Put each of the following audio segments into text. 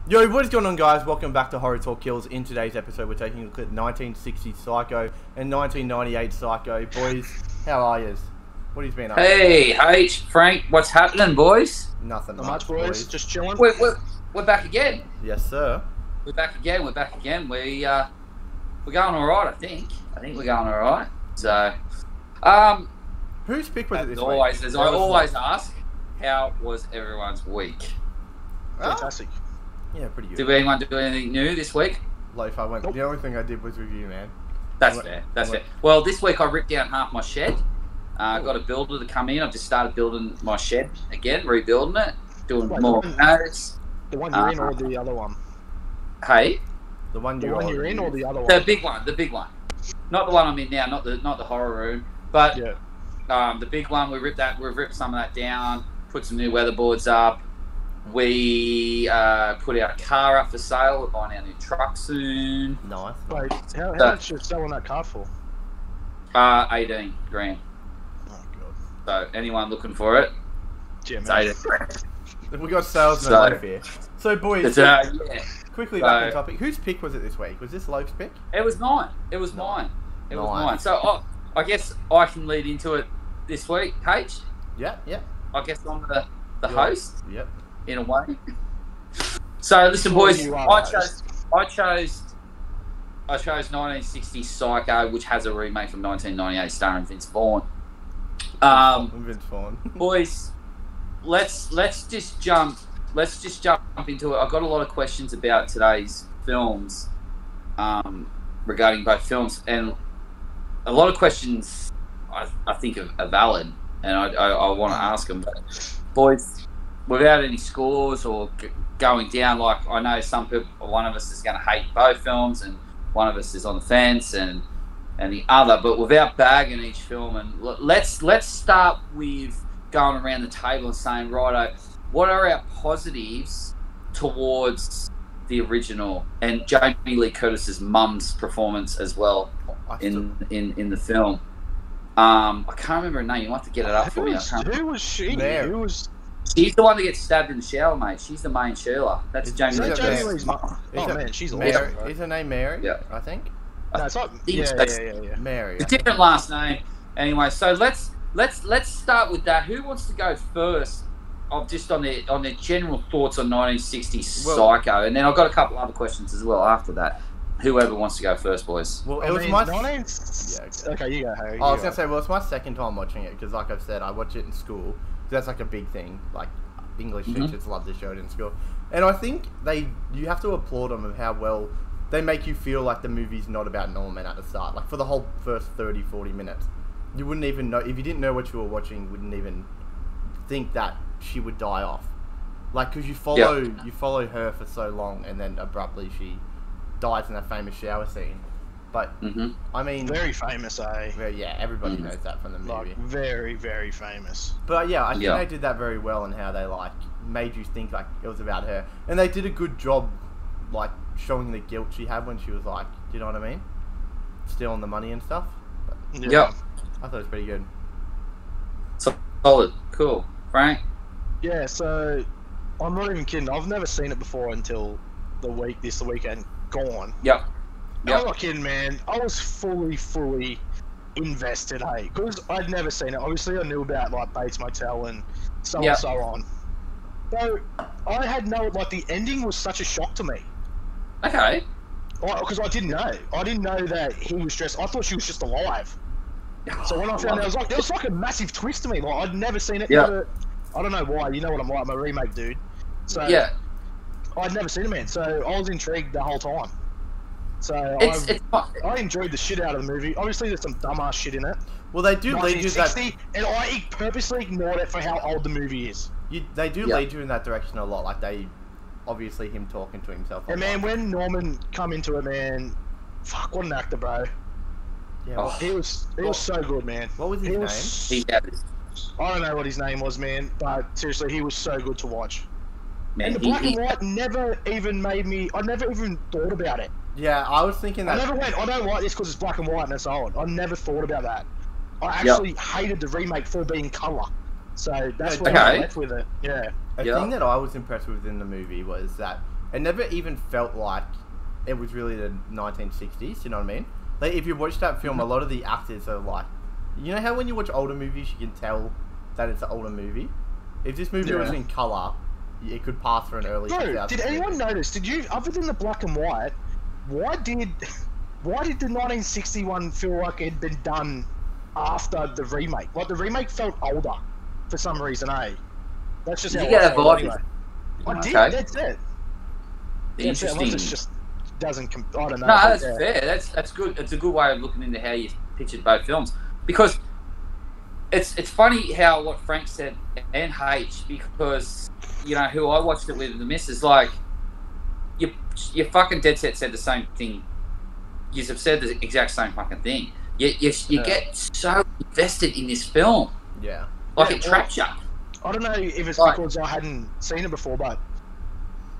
Yo, what is going on, guys? Welcome back to HorrorTalk Kills. In today's episode, we're taking a look at 1960 Psycho and 1998 Psycho. Boys, how are yous? What have you been up to? Hey, H, Frank, what's happening, boys? Nothing Not much, boys. Just chilling. We're back again. Yes, sir. We're back again. We're going all right. I think we're going all right. So, Whose pick was it this always, week? as I always ask, how was everyone's week? Fantastic. Yeah, pretty good. Did anyone do anything new this week? Loaf, I went. Nope. The only thing I did was with you, man. That's fair. That's fair. Well, this week I ripped down half my shed. I got a builder to come in. I've just started building my shed again, rebuilding it, doing more notes. The one you're in or the other one? Hey, The one You're in or the other one? the big one, not the one I'm in now, not the horror room, but Yeah. the big one. We've ripped some of that down, put some new weatherboards up. We put our car up for sale. We're buying our new truck soon. Nice. Wait, how much you selling that car for? 18 grand. Oh, God. So anyone looking for it, Yeah, it's man. 18 grand. We got sales and So- Loaf here. So, boys, It's, yeah. quickly back on topic. Whose pick was it this week? Was this Loaf's pick? It was mine. Was Nice. mine. So I guess I can lead into it this week, H. Yeah. I guess I'm the Yeah. host Yep. in a way. So listen, Well, boys. you are I the chose 1960 Psycho, which has a remake from 1998 starring Vince Vaughn. Vince Vaughn. Boys, let's just jump into it. I've got a lot of questions about today's films, regarding both films, and a lot of questions I think are valid, and I want to ask them. But boys, without any scores or going down, like I know some people, one of us is going to hate both films, and one of us is on the fence, and the other. But without bagging each film, and let's start with going around the table and saying, righto, what are our positives towards the original and Jamie Lee Curtis's mum's performance as well in the film? I can't remember her name. You might have to get it up for me. Who was she? Mary. Who was... She's the one that gets stabbed in the shower, mate. She's the main Sheila. That's Jamie Is Lee that Curtis. Jamie Lee's mum? Oh, man, she's awesome. Mary. Bro. Is her name Mary? Yeah. I think. No, it's not... think Yeah. it's- Mary. It's a different last name. Anyway, so let's start with that. Who wants to go first? Just on their general thoughts on 1960 Psycho, and then I've got a couple other questions as well after that. Whoever wants to go first, boys. Well, I it was mean, my... 19... Yeah, Okay, you go, Harry. I was going to say, well, it's my second time watching it, because like I've said, I watch it in school. That's like a big thing. Like, English teachers love to show it in school. And I think you have to applaud them of how well they make you feel like the movie's not about Norman at the start. Like, for the whole first 30, 40 minutes. You wouldn't even know, if you didn't know what you were watching, you wouldn't even think that she would die off. Like, because you follow her for so long, and then abruptly she dies in that famous shower scene. But I mean, Very famous, eh? yeah, everybody knows that from the movie. Like, very, very famous. But yeah, I think they did that very well, in how they like made you think like it was about her, and they did a good job, like showing the guilt she had when she was like, you know what I mean, stealing the money and stuff. But Yeah. I thought it was pretty good. Solid. Cool. Frank? Yeah, so I'm not even kidding. I've never seen it before until this weekend gone. Yep. I'm not kidding, man. I was fully invested, hey, because I'd never seen it. Obviously, I knew about like Bates Motel and so on. So I had the ending was such a shock to me. Okay. Because I didn't know. I didn't know that he was just. I thought she was just alive. So when I found out, there was like a massive twist to me. Like I'd never seen it. Yeah. I don't know why. You know what I'm like. I'm a remake dude. So Yeah. I'd never seen it, man. So I was intrigued the whole time. So I enjoyed the shit out of the movie. Obviously, there's some dumbass shit in it. Well, they do lead you that. And I purposely ignored it for how old the movie is. They do lead you in that direction a lot. Like obviously him talking to himself. And man, when Norman come into it, man, fuck, what an actor, bro. Yeah. Well, He was so good, man. what was his name? I don't know what his name was, man, but seriously, he was so good to watch. Man, And the black and white never even made me. I never even thought about it. Yeah, I was thinking that. I never went. I don't like this because it's black and white and it's old. I never thought about that. I actually hated the remake for being color. So that's why I went with it. Yeah. A thing that I was impressed with in the movie was that it never even felt like it was really the 1960s. You know what I mean? Like if you watch that film, a lot of the actors are like, you know how when you watch older movies, you can tell that it's an older movie. If this movie was in color, it could pass for an early. Bro, did anyone notice? Did you, other than the black and white, why did the 1961 feel like it had been done after the remake? Like the remake felt older for some reason, eh? That's just Did how you get I that felt vibe? anyway. I did. Okay. That's it. Interesting. Unless it's just doesn't. I don't know. No, that's fair. That's good. It's a good way of looking into how you pictured both films, because it's funny how what Frank said and H, because you know who I watched it with, the missus, like you fucking dead set said the same thing. You have said the exact same fucking thing. You get so invested in this film. Yeah. Like it traps you. I don't know if it's Right. because I hadn't seen it before, but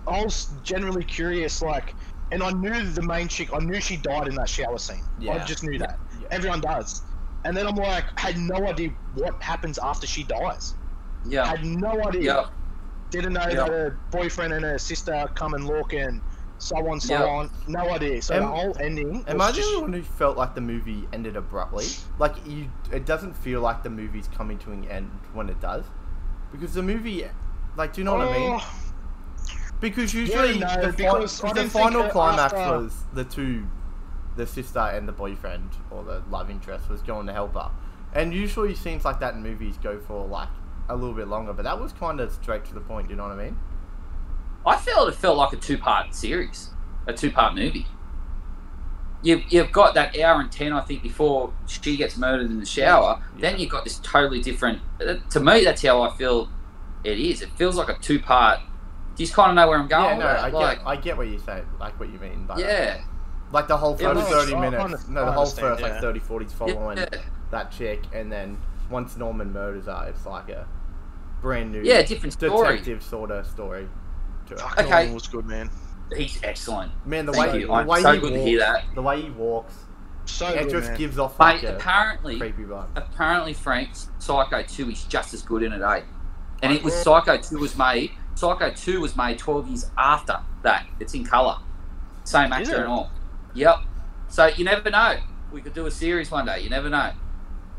I was generally curious, like, and I knew the main chick, I knew she died in that shower scene. Yeah. I just knew that. Yeah. Everyone does. And then I'm like, had no idea what happens after she dies. Yeah. Had no idea. Yeah. Didn't know that her boyfriend and her sister come and look and so on, on. No idea. So the whole ending. Am I the only one who felt like the movie ended abruptly? Like it doesn't feel like the movie's coming to an end when it does, because the movie, like, do you know what I mean? Because usually the final climax was the sister and the boyfriend or the love interest was going to help her, and usually scenes like that in movies go for like a little bit longer, but that was kind of straight to the point. You know what I mean? I felt it felt like a 2-part series, a 2-part movie. You've got that hour and 10, I think, before she gets murdered in the shower. Yeah. Then you've got this totally different. To me, that's how I feel. It is. It feels like a 2-part. Do you kind of know where I'm going? Yeah, no, I get what you say, like what you mean. But, yeah. Like the whole first 30 minutes. The whole first like 30, 40s following that chick, and then once Norman murders her, it's like a brand new, different story, detective sort of story. Fuck, Norman was good, man. He's excellent. Man, the Thank way you. the I'm way so he good walks, to hear that. The way he walks, so it good, just man. gives off Mate, like apparently, a creepy vibe. Apparently, Frank, Psycho 2 is just as good in it, eh? And it was Psycho 2 was made 12 years after that. It's in colour. Same actor and all. Yep. So you never know. We could do a series one day. You never know.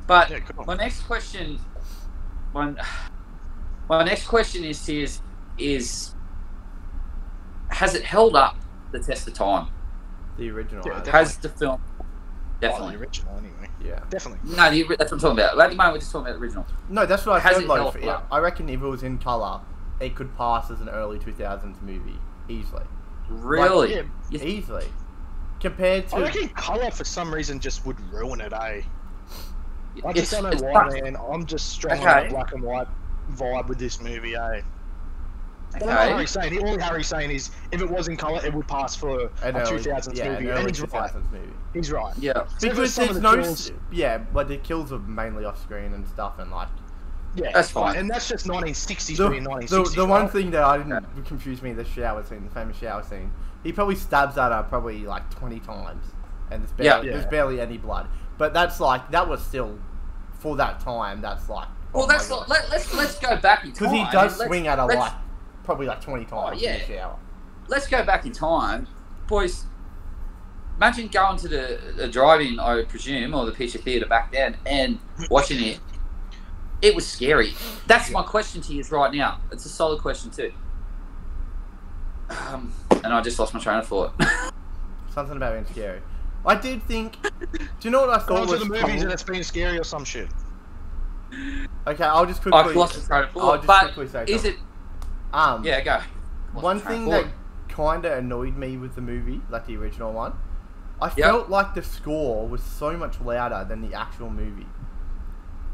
But my next question, my next question is has it held up the test of time? The original. Yeah, has the film definitely the original anyway? Yeah, definitely. No, that's what I'm talking about. At the moment, we're just talking about the original. No, that's what I said. Like, held I reckon if it was in color, it could pass as an early 2000s movie easily. Really? Like, easily. Compared to, I reckon color for some reason just would ruin it, eh? I just don't know why, man. I'm just strong on the black and white vibe with this movie, eh? But all Harry's saying is, if it was in colour, it would pass for a 2000s movie. And he's right. He's right. Yeah. So because there's no... but the kills are mainly off screen and stuff, and like... Yeah, that's fine. And that's just 1960s being 1960s. The one thing that I didn't confuse me, the shower scene, the famous shower scene, he probably stabs at her probably like 20 times, and there's barely any blood. But that's like, that was still, for that time, that's like... Well, that's like, let's go back in time. Because he does swing at her like, probably like 20 times in the shower. Let's go back in time. Boys, imagine going to the drive-in, I presume, or the picture theatre back then, and watching it. It was scary. That's my question to you right now. It's a solid question too. And I just lost my train of thought. Something about being scary. I did think... Do you know what I thought was the movies and it's been scary or some shit? Okay, I'll just quickly... I've lost the train of thought. Quickly say is it... yeah, go. One thing that kind of annoyed me with the movie, like the original one, I felt like the score was so much louder than the actual movie.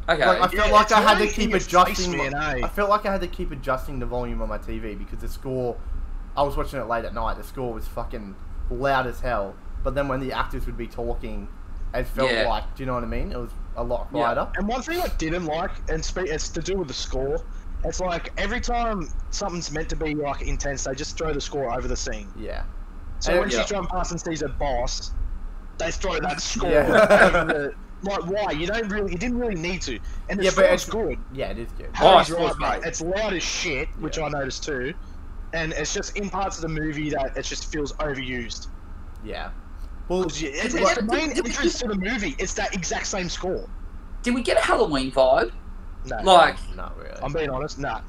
Okay. Like, I felt like I had to keep adjusting. I felt like I had to keep adjusting the volume on my TV because the score. I was watching it late at night. The score was fucking loud as hell. But then when the actors would be talking, it felt like, do you know what I mean? It was a lot quieter. And one thing I didn't like, and it's to do with the score. It's like every time something's meant to be like intense, they just throw the score over the scene. Yeah. So when she's driving past and sees a boss, they throw that score over the. Like, why? You didn't really need to. And the score's good. Yeah, it is good. Harry's right, mate. It's loud as shit, which I noticed too. and it's just in parts of the movie that it just feels overused. Yeah. Well, It's the main entrance to the movie. It's that exact same score. Did we get a Halloween vibe? No, Like, not really. I'm being honest. Nah.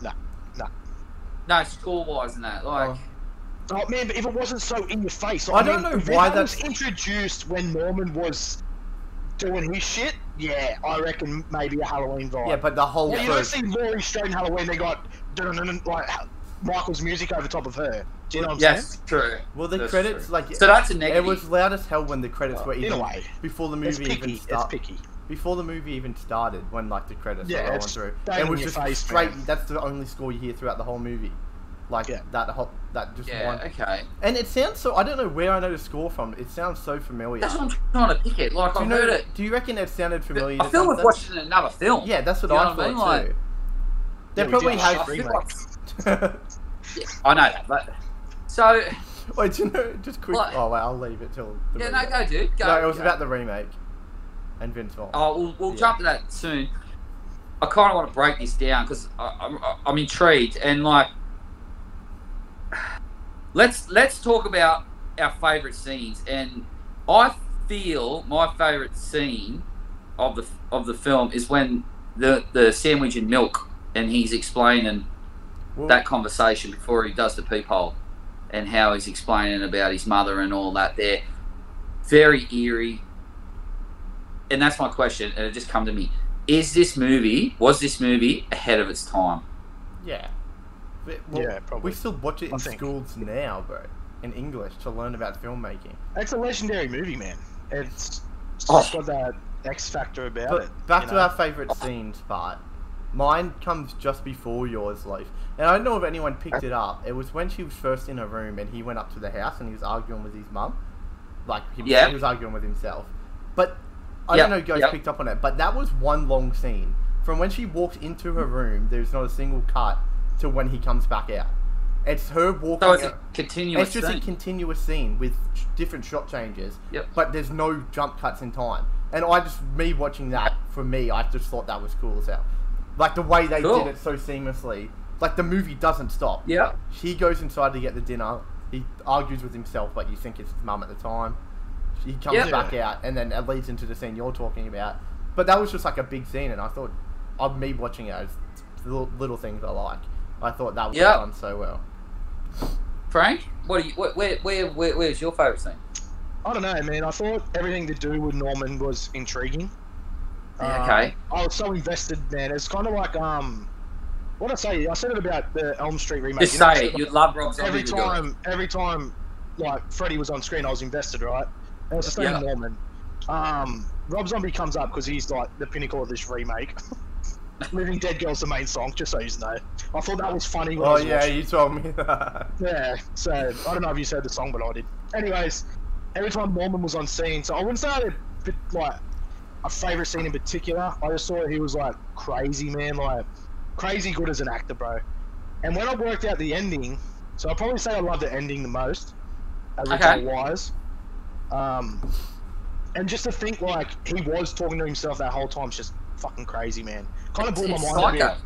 no, score-wise and that. Like, Oh man, but if it wasn't so in your face, I don't know why that was that's introduced when Norman was doing his shit. Yeah, I reckon maybe a Halloween vibe. Yeah, but the whole Well, you don't first... see Laurie straight in Halloween. They got like Michael's music over top of her. Do you know what I'm saying? yes, true. Well, the That's credits, true. like... So that's a negative. It was loud as hell when the credits were In a even... way. Before the It's movie picky. even started. It's picky. Before the movie even started, when like the credits were Yeah, rolling it's through, bang it in was your just face, straight. man. That's the only score you hear throughout the whole movie, like Yeah. that just Yeah, one. okay. And it sounds so. I don't know where I know the score from. It sounds so familiar. That's what I'm trying to pick it. Like, do you I've know? heard it. Do you reckon it sounded familiar? I feel we've watched it in another film. Yeah, that's what You know I what I thought mean? too. Like- They Yeah, we probably did a have. shit remake. Yeah, I know that, but so Wait, do you know? Just quick. Like- Oh wait, I'll leave it till. The yeah, no, remake. go, dude. Go. No, it was go. about the remake, and Vince Vaughn. Oh, we'll Yeah. jump to that soon. I kind of want to break this down because I'm intrigued and like, let's talk about our favourite scenes. And I feel my favourite scene of the film is when the sandwich and milk, and he's explaining Well, that conversation before he does the peephole, and how he's explaining about his mother and all that. There, very eerie. And that's my question, and it just come to me: was this movie ahead of its time? Yeah. Well, Yeah, probably. We still watch it I in think. schools now, bro, in English to learn about filmmaking. It's a legendary movie, man. It's Oh. just got that X factor about But it. back you to know? our favourite scenes part. Mine comes just before yours, Leaf. And I don't know if anyone picked it up. It was when she was first in her room and he went up to the house and he was arguing with his mum. Like, he was arguing with himself. But I don't know if you guys picked up on it, but that was one long scene. From when she walked into her room, there's not a single cut to when he comes back out. It's her walking So it's out. a continuous It's just thing. a continuous scene with different shot changes. Yep. But there's no jump cuts in time. And me watching that, for me, I just thought that was cool as hell. Like the way they Cool. did it so seamlessly. Like the movie doesn't stop. Yeah. He goes inside to get the dinner. He argues with himself, but you think it's his mum at the time. He comes Yeah. back out, and then it leads into the scene you're talking about. But that was just like a big scene, and I thought, of me watching it, it's little things I like. I thought that was done so well. Frank, where's your favourite scene? I don't know, man. I thought everything to do with Norman was intriguing. Okay. I was so invested, man. It's kind of like what I say. I said it about the Elm Street remake. Just say it. You'd love Rob Zombie Every to do it. time, like Freddy was on screen, I was invested, right? And it's the same with Norman. Rob Zombie comes up because he's like the pinnacle of this remake. Living Dead Girl's the main song, just so you know. I thought that was funny when I Oh was yeah, watching. you told me that. Yeah, so I don't know if you said the song, but I did. Anyways, every time Norman was on scene, so I wouldn't say I had like a favourite scene in particular. I just thought he was like crazy, man, like crazy good as an actor, bro. And when I worked out the ending, so I'd probably say I love the ending the most, original wise. And just to think like he was talking to himself that whole time, is just fucking crazy, man. Kind of blew my mind a bit.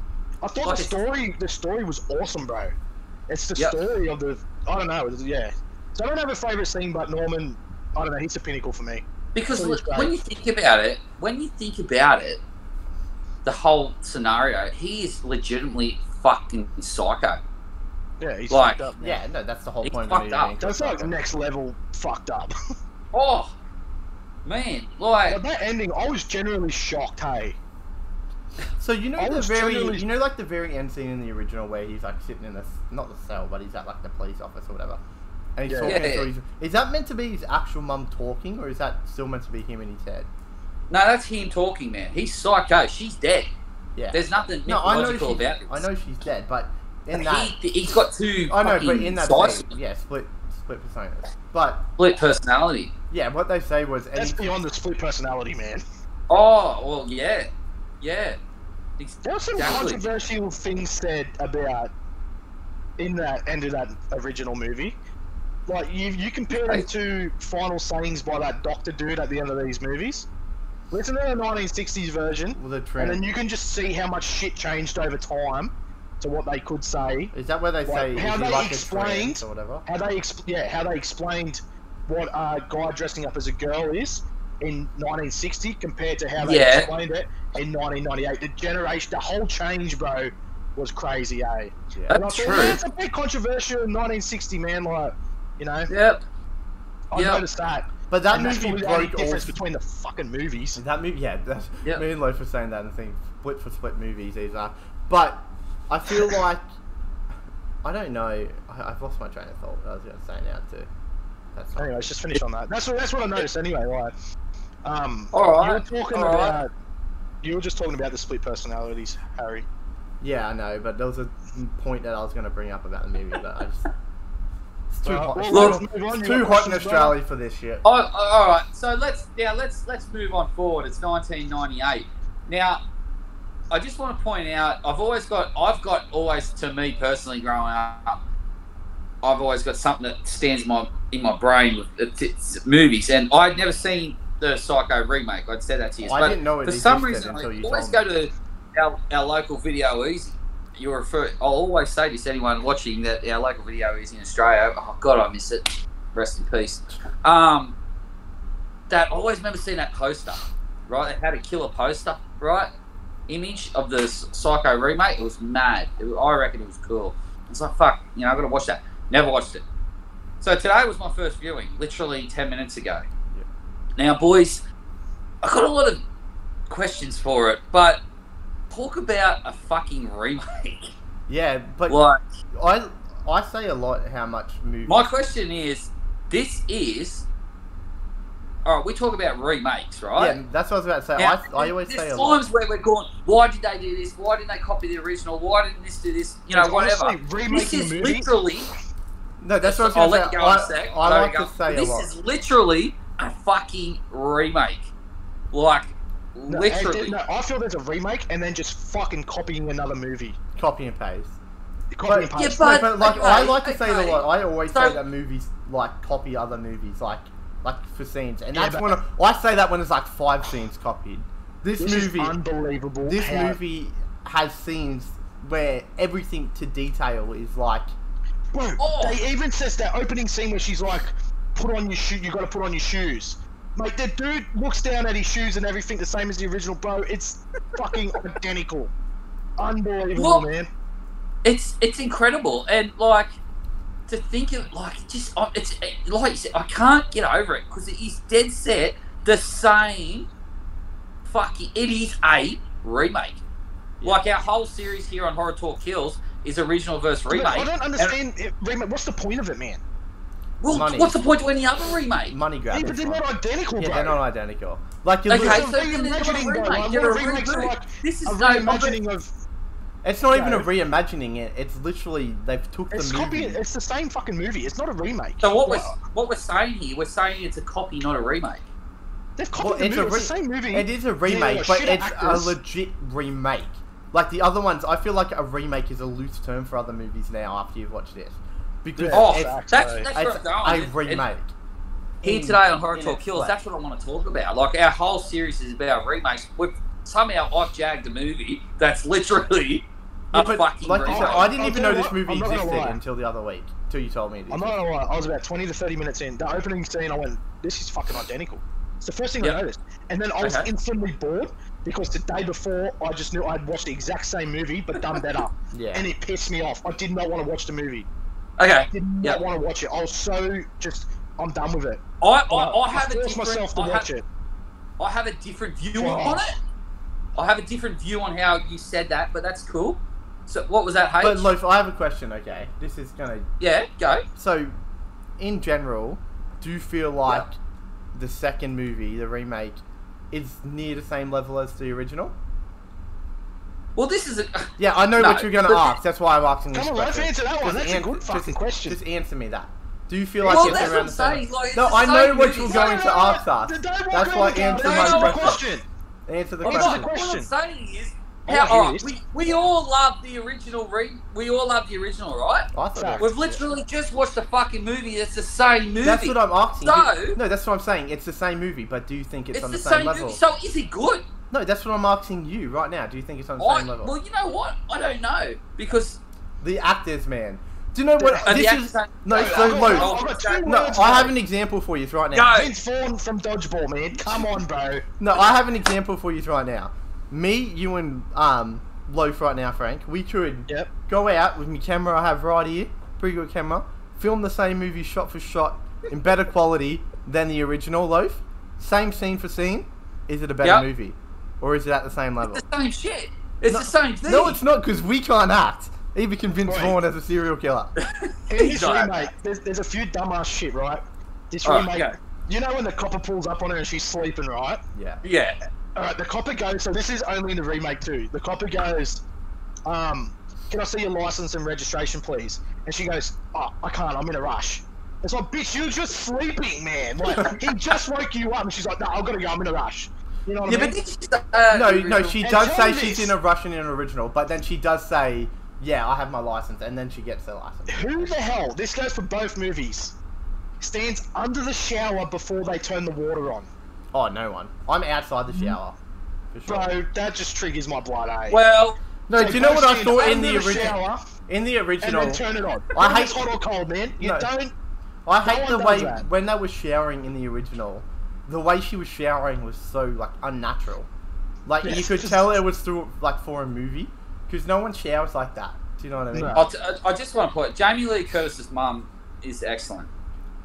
I thought Like the story was awesome, bro. It's the story of the, I don't know, yeah. So I don't have a favourite scene, but Norman, I don't know, he's a pinnacle for me. Because So he's great. when you think about it, the whole scenario, he is legitimately fucking psycho. Yeah, he's Like- fucked up, man. Yeah, no, that's the whole It's point of the fucked movie. up. being That's fucked like up. next level fucked up. Oh, man, like But that ending, I was genuinely shocked, hey. So you know I the was very, genuinely- like the very end scene in the original where he's like sitting in not the cell, but he's at like the police office or whatever, and he's Yeah. talking Yeah. to his. Is that meant to be his actual mum talking, or is that still meant to be him in his head? no, that's him talking, man. He's psycho. She's dead. Yeah. There's nothing No, I know mythological about this. I know she's dead, but in that, He's got two. I know, but fucking in that sides, scene, yeah, split personas. But split personality. yeah, what they say was, That's beyond the split personality, man. Oh well, yeah. There were some Exactly. controversial things said about in that end of that original movie. Like you compare it to final sayings by that doctor dude at the end of these movies. Listen to the 1960s version, well, the and trend. then you can just see how much shit changed over time to what they could say. Is that where they say how is he they like explained a trans or whatever? how they explained what a guy dressing up as a girl is in 1960 compared to how they explained it in 1998. The whole change, bro, was crazy, eh? Yeah. That's true. It's a bit controversial in 1960, man. Like, you know. Yep. I noticed that. But that And that's movie probably the only broke difference all. between the fucking movies. That movie, yeah. That's, Yep. Me and Loaf were saying that in the thing, split for split movies. These are, but I feel like I don't know. I've lost my train of thought. What I was going to say now too. That's not. Anyway, let's just finish on that. That's what I noticed anyway. Like, All right. You were just talking about the split personalities, Harry. Yeah, I know, but there was a point that I was going to bring up about the movie, but I just it's too hot. It's too hot in Australia for this shit. Oh, all right. So let's move on forward. It's 1998. Now, I just want to point out, I've got always to me personally growing up, I've always got something that stands in my brain with movies, and I'd never seen the Psycho remake. I'd said that to you. I didn't know it for some existed reason, until you I always told go me. to our local Video Easy. I'll always say this to anyone watching that our local Video Easy in Australia. Oh God, I miss it. Rest in peace. That I always remember seeing that poster. Right, they had a killer poster. Right, image of the Psycho remake. It was mad. I reckon it was cool. It's like fuck. You know, I got to watch that. Never watched it. So today was my first viewing. Literally 10 minutes ago. Yeah. Now, boys, I got a lot of questions for it, but talk about a fucking remake. Yeah, but Like, I say a lot how much movies. my question is, this is... Alright, we talk about remakes, right? Yeah, that's what I was about to say. Now, I always say there's a lot. times where we're going, why did they do this? Why didn't they copy the original? Why didn't this do this? You know, whatever. Honestly, This is literally... No, that's what I I'll was let going you to go say. in a sec. I like to say a This lot. is literally a fucking remake. Like, literally. No, I feel there's a remake and then just fucking copying another movie. Copy and paste. Copy and Yeah, paste. but- No, but like okay, I like to say it a okay. lot. I always So- say that movies like copy other movies, like for scenes, and Yeah, that's but- when I say that when it's like 5 scenes copied. This This movie, is unbelievable. this how- movie has scenes where everything to detail is like. Bro, Oh. they even says that opening scene where she's like, "Put on your shoe. You got to put on your shoes." Like the dude looks down at his shoes and everything the same as the original, bro. It's fucking identical. Unbelievable, Well, man. It's incredible, and like to think of like just it's like you said, I can't get over it because it is dead set the same. Fucking, it is a remake. Like our whole series here on Horror Talk Kills is original versus remake. I don't And- understand. Remake. What's the point of it, man? well, Money. what's the point of any other remake? Money grab. Yeah, but they're not identical, Yeah, bro. they're not identical. Like you Okay, look- It's so a then they're not a reimagining, bro. remake. Like, They're what a remakes are reboot. like This is a no reimagining of. it's not even a Yeah. reimagining it. It's literally they've took It's the movie. copying. It's the same fucking movie. It's not a remake. So what Well, we're saying here, we're saying it's a copy, not a remake. They've Well, copied the movie. It's the re- same movie. It is a Yeah, remake, but shit it's actors. a legit remake. Like the other ones, I feel like a remake is a loose term for other movies now after you've watched this. Because Yeah, Oh, it's, facts, that's though. that's where it's I'm a going. And remake. here In- today on Horror in Talk its Kills, flesh. that's what I want to talk about. Like our whole series is about remakes. Somehow I've jagged a movie that's literally Yeah, a but fucking like you remake. said, I didn't I'll even tell know you this what, movie I'm not gonna existed lie. until the other week. Till you told me it I'm not existed. gonna lie, I was about 20 to 30 minutes in. The opening scene, I went, this is fucking identical. It's the first thing Yep. I noticed. And then I was Okay. instantly bored because the day before, I just knew I'd watched the exact same movie, but done better. Yeah. And it pissed me off. I did not want to watch the movie. Okay, I did not Yep. want to watch it. I was so just, I'm done with it. I I have a forced different. myself to watch it. I have a different view Oh. on it. I have a different view on how you said that, but that's cool. So what was that, H? But Loaf, I have a question. Okay, this is gonna. Yeah, go. So, in general, do you feel like the second movie, the remake, is near the same level as the original? Well, this is a. Yeah, I know No, what you're gonna but- ask. That's why I'm asking this Come on, let's question. answer that one. Just That's a good fucking question. Just answer me that. Do you feel like Well, it's that's around what the I'm same? saying. Like, it's No, the I know same what movie. you're going to ask us. That's why answer No, my no, question. Answer the Answer question. the What I'm question. saying is, I how, wanna hear alright, this. we all love the original. We all love the original, right? I thought Fact. We've literally just watched a fucking movie that's the same movie. That's what I'm asking. So- No, that's what I'm saying. It's the same movie, but do you think it's It's on the the same same level? movie. So is it good? No, that's what I'm asking you right now. Do you think it's on the same level? Well, you know what? I don't know because The actors, man. Do you know what? And the This actors is don't- no. No, So I've got Luke. two No, words, I bro. have an example for you right now. Go. Vince Vaughn from Dodgeball, man. Come on, bro. No, I have an example for you right now. Me, you, and Loaf right now, Frank. We could Yep. go out with my camera I have right here, pretty good camera, film the same movie shot for shot in better quality than the original, Loaf. Same scene for scene. Is it a better Yep. movie, or is it at the same level? it's the same shit. It's the same thing. No, it's not, because we can't act. Even convince Right. Vaughn as a serial killer. In this He's not remake, there's a few dumbass shit, right? This Alright, remake, yeah. you know when the copper pulls up on her and she's sleeping, right? Yeah. Yeah. Alright, the copper goes, so this is only in the remake too. The copper goes, can I see your license and registration, please? And she goes, oh, I can't, I'm in a rush. It's like, bitch, you're just sleeping, man. Like, he just woke you up, and she's like, no, I've got to go, I'm in a rush. You know what I mean? No, she And does tell say me she's this. in a Russian and original, but then she does say, yeah, I have my license, and then she gets her license. Who the hell, this goes for both movies, stands under the shower before they turn the water on? Oh, no one. I'm outside the shower. For sure. Bro, that just triggers my blood, eh? Well, No, do you know what I stand thought in under the original? shower In the and original, then turn it on. I Whether hate- it's hot or cold, man. You No. don't. I hate no the one way does that. when they were showering in the original, the way she was showering was so like unnatural. Like Yeah, you it's could just- tell it was through like for a movie, because no one showers like that. Do you know what I mean? No. I just want to point. Jamie Lee Curtis's mum is excellent.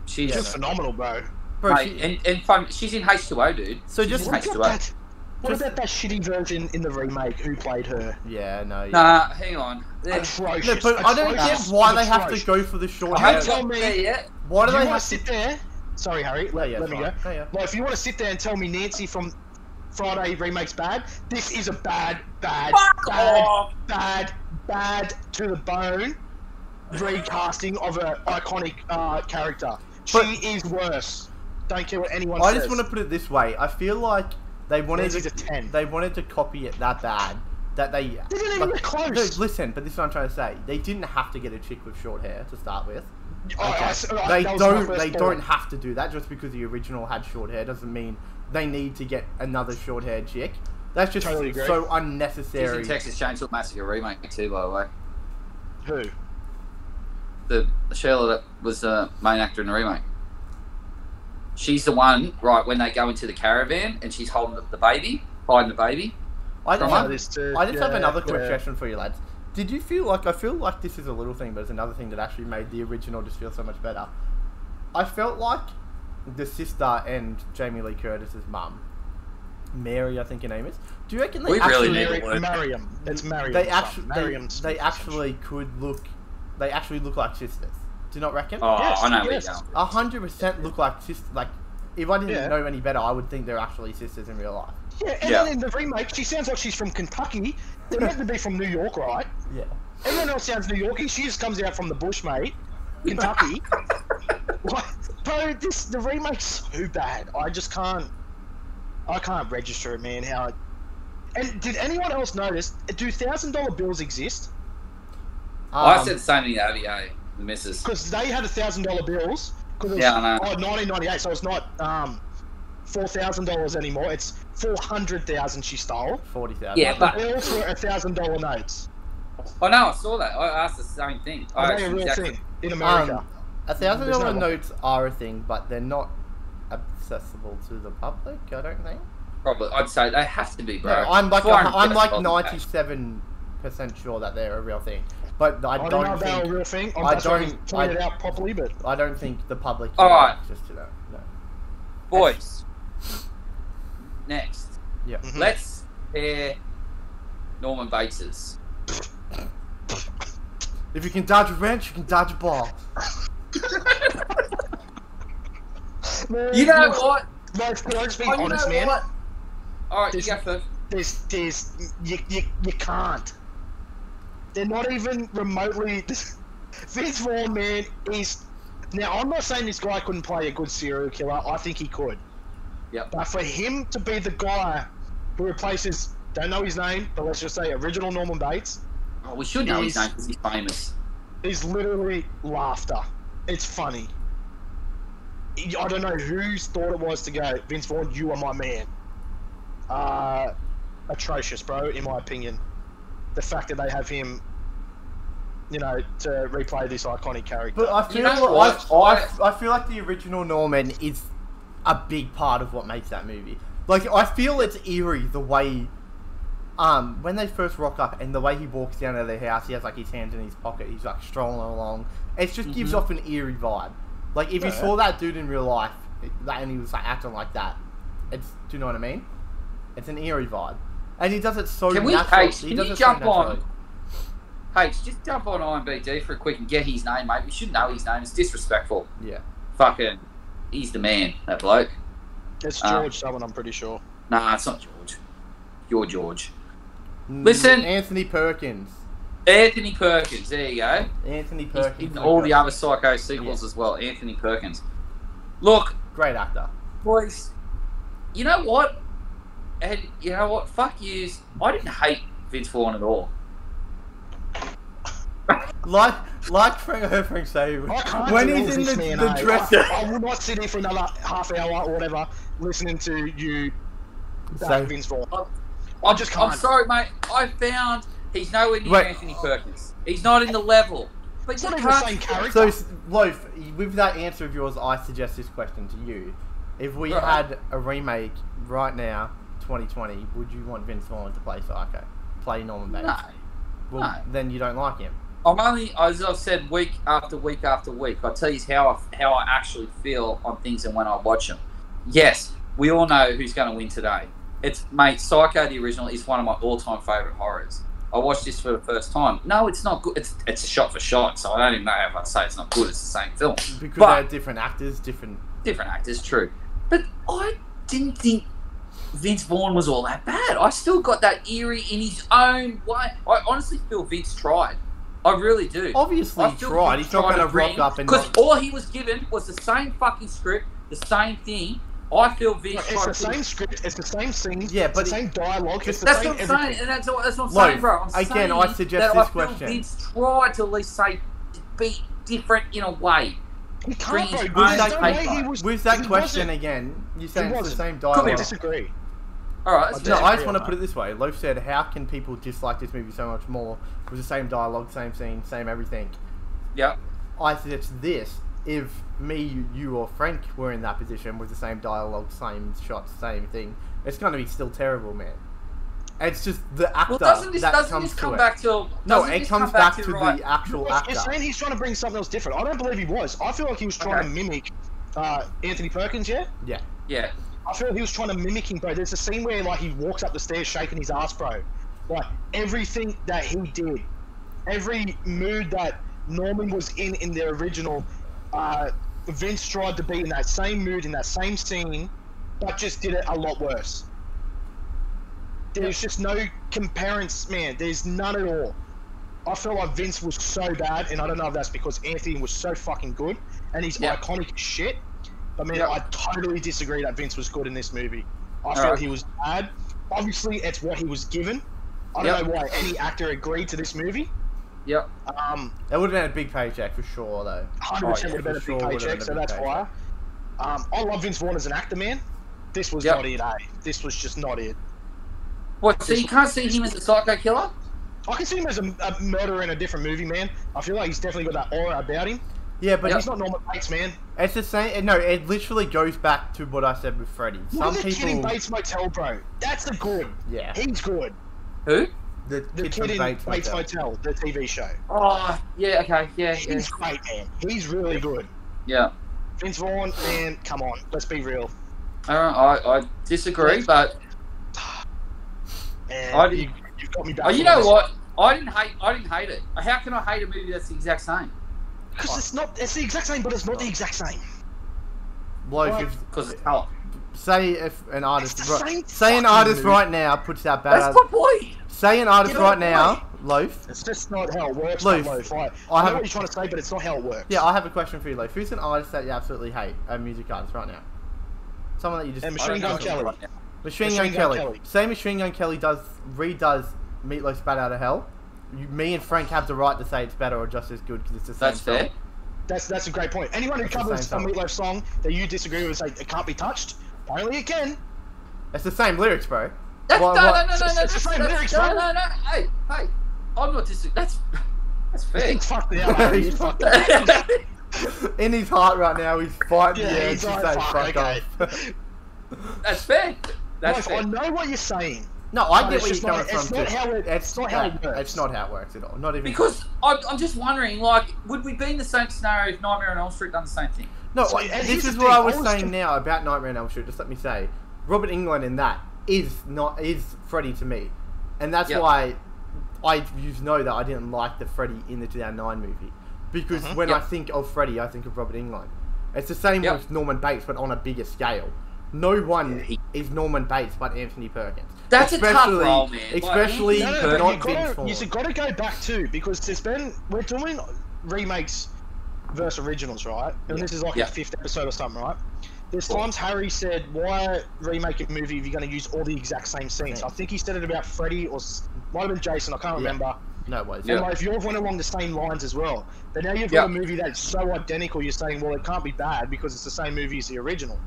She's She's phenomenal, bro. Bro, mate, and fun. She's in H2O, dude. So She's just- in What H2O. about that? What Just- about that shitty version in the remake? Who played her? yeah, no. Yeah. Nah, hang on. Atrocious. No, but I don't get atrocious, why they have to atrocious. go for the short I hair. haven't tell got me- there yet. Why do You they want have to to? sit there? Sorry, Harry. Let yeah, me go. fine. Yeah. Like, if you want to sit there and tell me Nancy from Friday remake's bad, this is a bad, Fuck off. bad to the bone recasting of an iconic character. But- She is worse. Don't care what anyone I says. just want to put it this way. I feel like they wanted Nancy's a to 10. they wanted to copy it that bad that they didn't even get close. No, listen, but this is what I'm trying to say. They didn't have to get a chick with short hair to start with. Oh, Okay. that They was my don't. first They thought. don't have to do that just because the original had short hair doesn't mean they need to get another short-haired chick. That's just Totally agree. so She's unnecessary. in Texas Chainsaw Massacre remake too, by the way. Who? The Sheila that was the main actor in the remake. She's the one, right, when they go into the caravan and she's holding the baby, hiding the baby. I just, Come have, on. I just have another quick yeah. question for you, lads. Did you feel like I feel like this is a little thing, but it's another thing that actually made the original just feel so much better. I felt like the sister and Jamie Lee Curtis's mum, Mary, I think her name is. Do you reckon they We really actually need to work. Mariam. It's Mariam. they actually Mariam's they actually could look they actually look like sisters? Do you not reckon? Oh, Yes, I know yes. where you're going. 100% look like sisters. Like if I didn't Yeah. know any better, I would think they're actually sisters in real life. Yeah, and Yeah. then in the remake, she sounds like she's from Kentucky. They're meant to be from New York, right? Yeah. Everyone else sounds New Yorkie. She just comes out from the bush, mate. Kentucky. What? Bro, the remake's so bad. I just can't. I can't register it, man. How? And did anyone else notice? Do $1,000 bills exist? I said the same thing to Abby, the missus. Because they had $1,000 bills. Cause it was, Yeah, I know. 1998, so it's not $4,000 anymore. It's $400,000 she stole. 40,000. Yeah, but Bills were $1,000 notes. I know, I saw that. I asked the same thing. I Are they a actually real exactly- thing in America? There's no $1,000 one. notes are a thing, but they're not accessible to the public. I don't think. Probably, I'd say they have to be, bro. No, I'm like $400,000 %97% sure that they're a real thing, but I I don't don't know if they're a think real thing. I'm I that's why don't- I'm pointing it out properly, but I don't think the public All can right. have access to that. No. Boys, next, Yeah. Mhm. let's pair Norman Bates's. If you can dodge a wrench, you can dodge a ball. Man, You know look, what? No, can I just be Oh, you honest, know man? what? All right, you This- go first. You can't. They're not even remotely. Vince Vaughn, man, is. Now, I'm not saying this guy couldn't play a good serial killer. I think he could. Yep. But for him to be the guy who replaces, don't know his name, but let's just say original Norman Bates, Oh, we should know his He's- name because he's famous. is literally laughter. It's funny. I don't know whose thought it was to go, Vince Vaughn, you are my man. atrocious, bro. In my opinion, the fact that they have him, to replay this iconic character. But I feel I feel like the original Norman is a big part of what makes that movie. Like, I feel it's eerie the way, when they first rock up and the way he walks down to their house, he has like his hands in his pocket, he's like strolling along. It just gives off an eerie vibe. Like, if you saw that dude in real life, and he was like acting like that, do you know what I mean? It's an eerie vibe, and he does it so naturally. Can you jump on? Hey, just jump on IMDb for a quick and get his name, mate. We should know his name. It's disrespectful. Yeah. Fucking, he's the man, that bloke. It's George someone, I'm pretty sure. Nah, it's not George. You're George. Listen. Anthony Perkins. Anthony Perkins, there you go. Anthony Perkins. He's in all the other Psycho sequels as well. Anthony Perkins. Look. Great actor. Boys, you know what? And you know what? Fuck yous. I didn't hate Vince Vaughn at all. Like Frank said, when he's in the dress... I will not sit here for another half hour or whatever listening to you Vince Vaughn. I just can't. I'm sorry, mate. I found he's nowhere near Anthony Perkins. He's not in the level. But it's not even the same character. So, Loaf, with that answer of yours, I suggest this question to you. If we had a remake right now, 2020, would you want Vince Vaughn to play Psycho? Play Norman Bates? No. Well, then you don't like him. I'm only, as I've said, week after week after week, I tell you how I actually feel on things and when I watch them. Yes, we all know who's going to win today. Mate, Psycho, the original, is one of my all-time favourite horrors. I watched this for the first time. No, it's not good. It's a shot for shot, so I don't even know how I'd say it's not good. It's the same film. Because they're different actors, different actors, true. But I didn't think Vince Vaughn was all that bad. I still got that eerie in his own way. I honestly feel Vince tried. I really do. Obviously he tried. He's not going to rock up and... Because all he was given was the same fucking script, the same thing. I feel Vince tried. It's the same script, it's the same scene, yeah, but it's the same dialogue, it's the that's same what I'm saying, and that's what I'm saying, bro. I'm again, saying I suggest this question. Vince tried to at least say, be different in a way. He can't, with that question again, you're saying it's the same dialogue. I disagree. Alright, I just want to put it this way. Loaf said, how can people dislike this movie so much more with the same dialogue, same scene, same everything? Yeah. I suggest this. If me, you, or Frank were in that position with the same dialogue, same shots, same thing, it's going to be still terrible, man. It's just the actor doesn't this come back to the actual actor. You're saying he's trying to bring something else different. I don't believe he was. I feel like he was trying to mimic Anthony Perkins, yeah? Yeah. Yeah. I feel like he was trying to mimic him, bro. There's a scene where like he walks up the stairs shaking his ass, bro. Like everything that he did, every mood that Norman was in the original, Vince tried to be in that same mood, in that same scene, but just did it a lot worse. There's just no comparison, man. There's none at all. I feel like Vince was so bad, and I don't know if that's because Anthony was so fucking good, and he's iconic as shit. But man, I totally disagree that Vince was good in this movie. I feel he was bad. Obviously, it's what he was given. I don't know why any actor agreed to this movie. Yep. It would have been a big paycheck for sure, though. 100% would have been a big paycheck, so that's why. I love Vince Vaughn as an actor, man. This was not it, eh? This was just not it. What, so you can't see him as a psycho killer? I can see him as a murderer in a different movie, man. I feel like he's definitely got that aura about him. Yeah, but he's not Norman Bates, man. It's the same. No, it literally goes back to what I said with Freddy. Some people. Kid in Bates Motel, bro. That's the good. Yeah. He's good. Who? The kid in Bates Motel, the TV show. Oh, yeah, okay, yeah. He's great, man. He's really good. Yeah. Vince Vaughn, man, come on, let's be real. I disagree, but man, you've got me back. Oh, you know what? I didn't hate it. How can I hate a movie that's the exact same? Because it's the exact same, but it's not the exact same. Well, because it's color. Say if an artist, right now puts out bad. That's my point. Say an artist right now, Loaf. It's just not how it works. Loaf. Right? I know what you're trying to say, but it's not how it works. Yeah, I have a question for you, Loaf. Who's an artist that you absolutely hate? A music artist right now. Someone that you just. And Machine Gun Kelly. Right Machine Gun Kelly. Say Machine Gun Kelly redoes Meatloaf's Bat Out of Hell. Me and Frank have the right to say it's better or just as good because it's the same. That's fair. That's a great point. Anyone who covers a Meatloaf song that you disagree with, say it can't be touched. Apparently it can. It's the same lyrics, bro. That's, What- no, what- no, no, no, no, It's the same that's- lyrics, no, bro. no, no. Hey, I'm not that's fair. He's fucked out, Harry. He's fucked out. In his heart right now, he's fighting the Yeah, urge he's to like, say fuck, fuck okay. off. That's fair. That's Look, I fair. know what you're saying. No, I But get it's where you're just coming not- from. it's not too. how it- it's not how it works. It's not how it works at all. Not even Because I'm just wondering, like, would we be in the same scenario if Nightmare on Elm Street done the same thing? No, So, like, and this here's is the what I thing, was I was saying tr- now about Nightmare on Elm Street. Just let me say, Robert Englund in that is Freddy to me, and that's Yep. why I know that I didn't like the Freddy in the 2009 movie, because when I Yep. think of Freddy, I think of Robert Englund. It's the same Yep. with Norman Bates, but on a bigger scale. No one is Norman Bates but Anthony Perkins. That's a tough role, man. Like, Especially No, Anthony no, not but Vince Vaughn. you've got to go back too, because we're doing remakes versus originals, right? And this is like Yeah. a 5th episode or something, right? There's times Harry said, why remake a movie if you're going to use all the exact same scenes? I think he said it about Freddy or might have been Jason, I can't remember. No way. And like, if you've went along the same lines as well, but now you've got a movie that's so identical, you're saying, well, it can't be bad because it's the same movie as the original.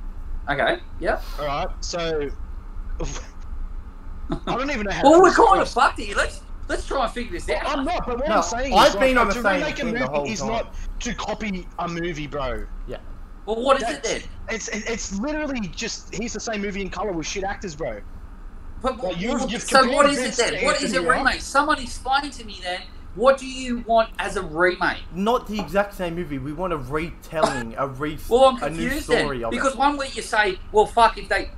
Okay, yeah. Alright, so... I don't even know how Well, to we're put this kind of across. fucked here. Let's try and figure this out. I'm not, but what No, I'm saying I've is, been like, on the to same remake a thing the movie whole is time. not to copy a movie, bro. Yeah. Well, what is it then? It's literally just here's the same movie in color with shit actors, bro. But, Like, you've so what compared is it Vince then? to What is a Anthony, right? remake? Someone explain to me then. What do you want as a remake? Not the exact same movie. We want a retelling, Well, I'm a new confused story then of because it. one week you say, well, fuck if they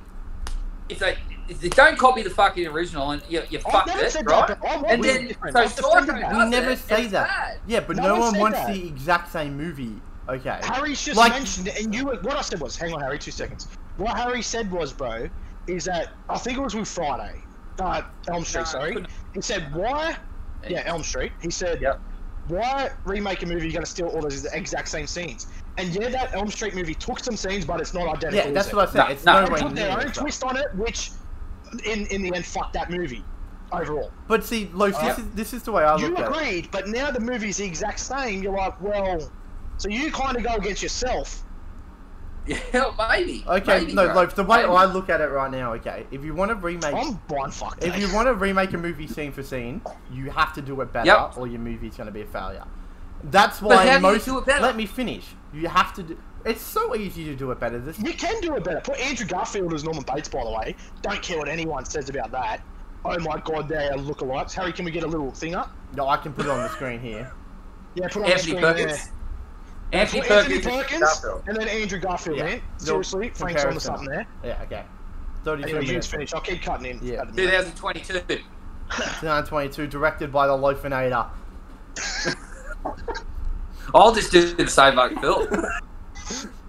don't copy the fucking original and you I've fucked never it, said right? that, but I want And it then different. so I've defended Psycho that. does We never it, say it's that. bad. Yeah, but No no one one said wants that. the exact same movie. Okay. Harry's just Like- mentioned it, and what I said was, hang on, Harry, 2 seconds. What Harry said was, bro, is that I think it was with Friday, Elm Street. No, sorry. couldn't- He said, why? Yeah, Elm Street. He said, Yep. why remake a movie you're going to steal all those exact same scenes? And yeah, that Elm Street movie took some scenes, but it's not identical. Yeah, is that's it? what I said. No, It's no. no They way put their near. own twist on it, which in the end fucked that movie overall. But see, Loaf, this is the way I You look at it. agreed, but now the movie's the exact same. You're like, well, so you kind of go against yourself. Yeah, maybe. Okay, maybe, no, bro. Loaf, the way Maybe. I look at it right now, okay, if you want to remake... I'm blind fucked. If you want to remake a movie scene for scene, you have to do it better, Yep. or your movie's going to be a failure. That's But why how do you most... do it better? Let me finish. You have to do... It's so easy to do it better. You can do it better. Put Andrew Garfield as Norman Bates, by the way. Don't care what anyone says about that. Oh my god, they are lookalikes. Harry, can we get a little thing up? No, I can put it on the screen here. Yeah, put it on Anthony the screen Perkins. there. Anthony Put Anthony Perkins. Perkins, Garfield. and then Andrew Garfield, Yeah. man. Seriously, Frank's on to Comparison. something there. Yeah, okay. 32 Anyway, you minutes. finish. I'll keep cutting in. Yeah. 2022. 2022, directed by the Loafinator. I'll just do the same like Phil.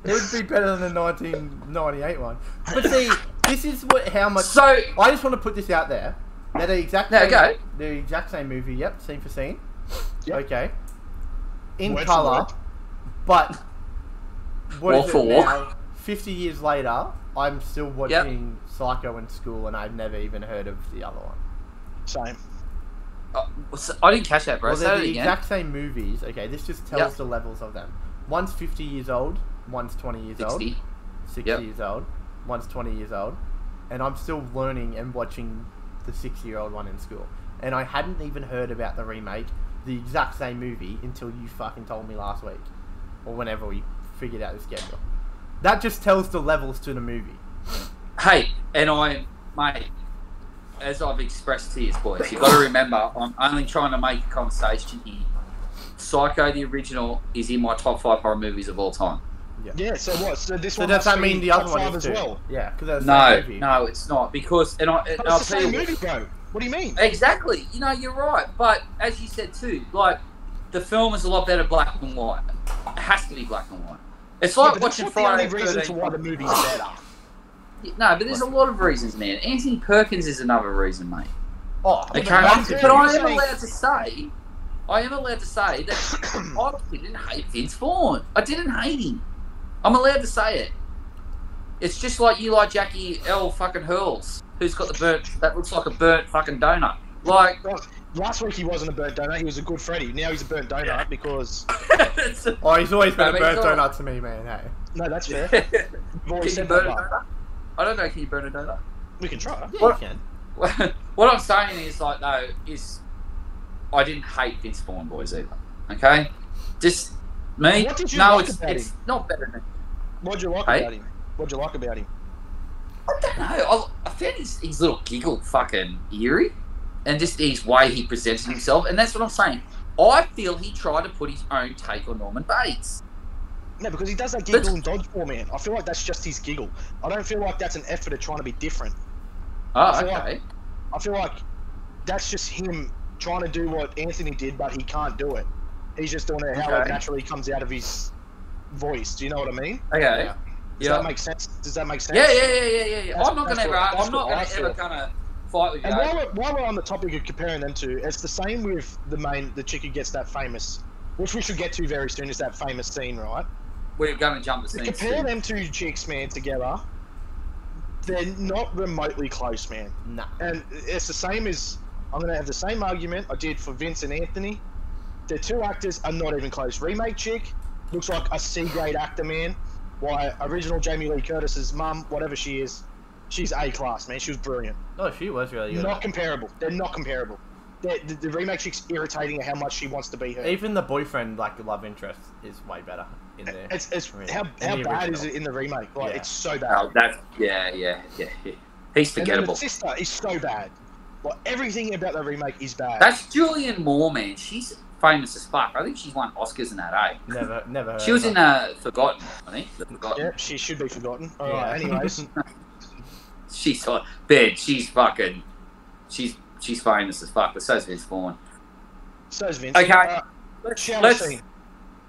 It would be better than the 1998 one. But see, this is how much... So, I just want to put this out there. They're the exact No, same, go. the exact same movie, yep, scene for scene. Yep. Okay. In Word for colour, word. but what Walk is for it walk. now? 50 years later, I'm still watching Psycho in school, and I've never even heard of the other one. Same. I didn't catch that, bro. Well, Say they're that the again. exact same movies. Okay, this just tells Yep. the levels of them. One's 50 years old, one's 20 years old, 60. 60 Yep. years old, one's 20 years old, and I'm still learning and watching the 6-year-old one in school. And I hadn't even heard about the remake, the exact same movie, until you fucking told me last week. Or whenever we figured out the schedule. That just tells the levels to the movie. Hey, mate, as I've expressed to you boys, you've got to remember, I'm only trying to make a conversation here. Psycho, the original, is in my top 5 horror movies of all time. Yeah, so what? So this So one does has that to mean be the other top one 5 is as too? well? Yeah, because that's the No, same movie. no, it's not. Because, and But I'll it's the tell same you, movie, bro. What do you mean? exactly. You know, you're right. But as you said too, like the film is a lot better black and white. It has to be black and white. It's Yeah, like but that's watching not the only Friday. reason to why the movie's better. No, but there's a lot of reasons, man. Anthony Perkins is another reason, mate. Oh, Okay, but I'm saying- but I you're am saying- allowed to say that I didn't hate Vince Vaughn. I didn't hate him. I'm allowed to say it. It's just like you like Jackie L. fucking Hurls, who's got the burnt, that looks like a burnt fucking donut. Like, Well, last week he wasn't a burnt donut, he was a good Freddy. Now he's a burnt donut because... it's a, Oh, he's always been a No, but burnt he's all donut to me, man. Hey. No, that's fair. can We've always you said burn a that. donut? I don't know, can you burn a donut? We can try. Yeah, What? you can. what I'm saying is like though is I didn't hate Vince Vaughn boys either. Okay, just me. What did you no, like about it's him? not better than. What did you like Hey? about him? What did you like about him? I don't know. I found his little giggle fucking eerie, and just his way he presented himself, and that's what I'm saying. I feel he tried to put his own take on Norman Bates. No, because he does that giggle and dodgeball, man. I feel like that's just his giggle. I don't feel like that's an effort at trying to be different. Oh, I feel okay. I feel like that's just him trying to do what Anthony did, but he can't do it. He's just doing it how it Okay. naturally comes out of his voice. Do you know what I mean? Okay. Yeah. Does that make sense? Does that make sense? Yeah. That's- I'm not that's gonna ever. what- that's I'm not what I gonna feel. ever gonna fight with you. And while we're on the topic of comparing them two, it's the same with the chick who gets that famous, which we should get to very soon, is that famous scene, right? We're gonna jump the To scenes. compare them two chicks, man, together, they're not remotely close, man. Nah. And it's the same as, I'm going to have the same argument I did for Vince and Anthony. The two actors are not even close. Remake chick looks like a C-grade actor, man. Why, original Jamie Lee Curtis's mum, whatever she is, she's A-class, man. She was brilliant. Oh, she was really good. Not comparable. They're not comparable. The remake chick's irritating at how much she wants to be her. Even the boyfriend, like love interest, is way better in there. It's Really. how In the bad original. is it in the remake? Like, Yeah. it's so bad. Oh, that's yeah. He's And then forgettable. the sister is so bad. Like, everything about the remake is bad. That's Julianne Moore, man. She's famous as fuck. I think she's won Oscars in that, eh? Never heard She was of in her. Forgotten, I think. The Forgotten. Yeah, she should be forgotten. All Yeah. right. Anyways, She's hot. Ben, she's fucking. She's famous as fuck, but so's Vince Vaughn. so's Vince. Okay. Shower Let's scene.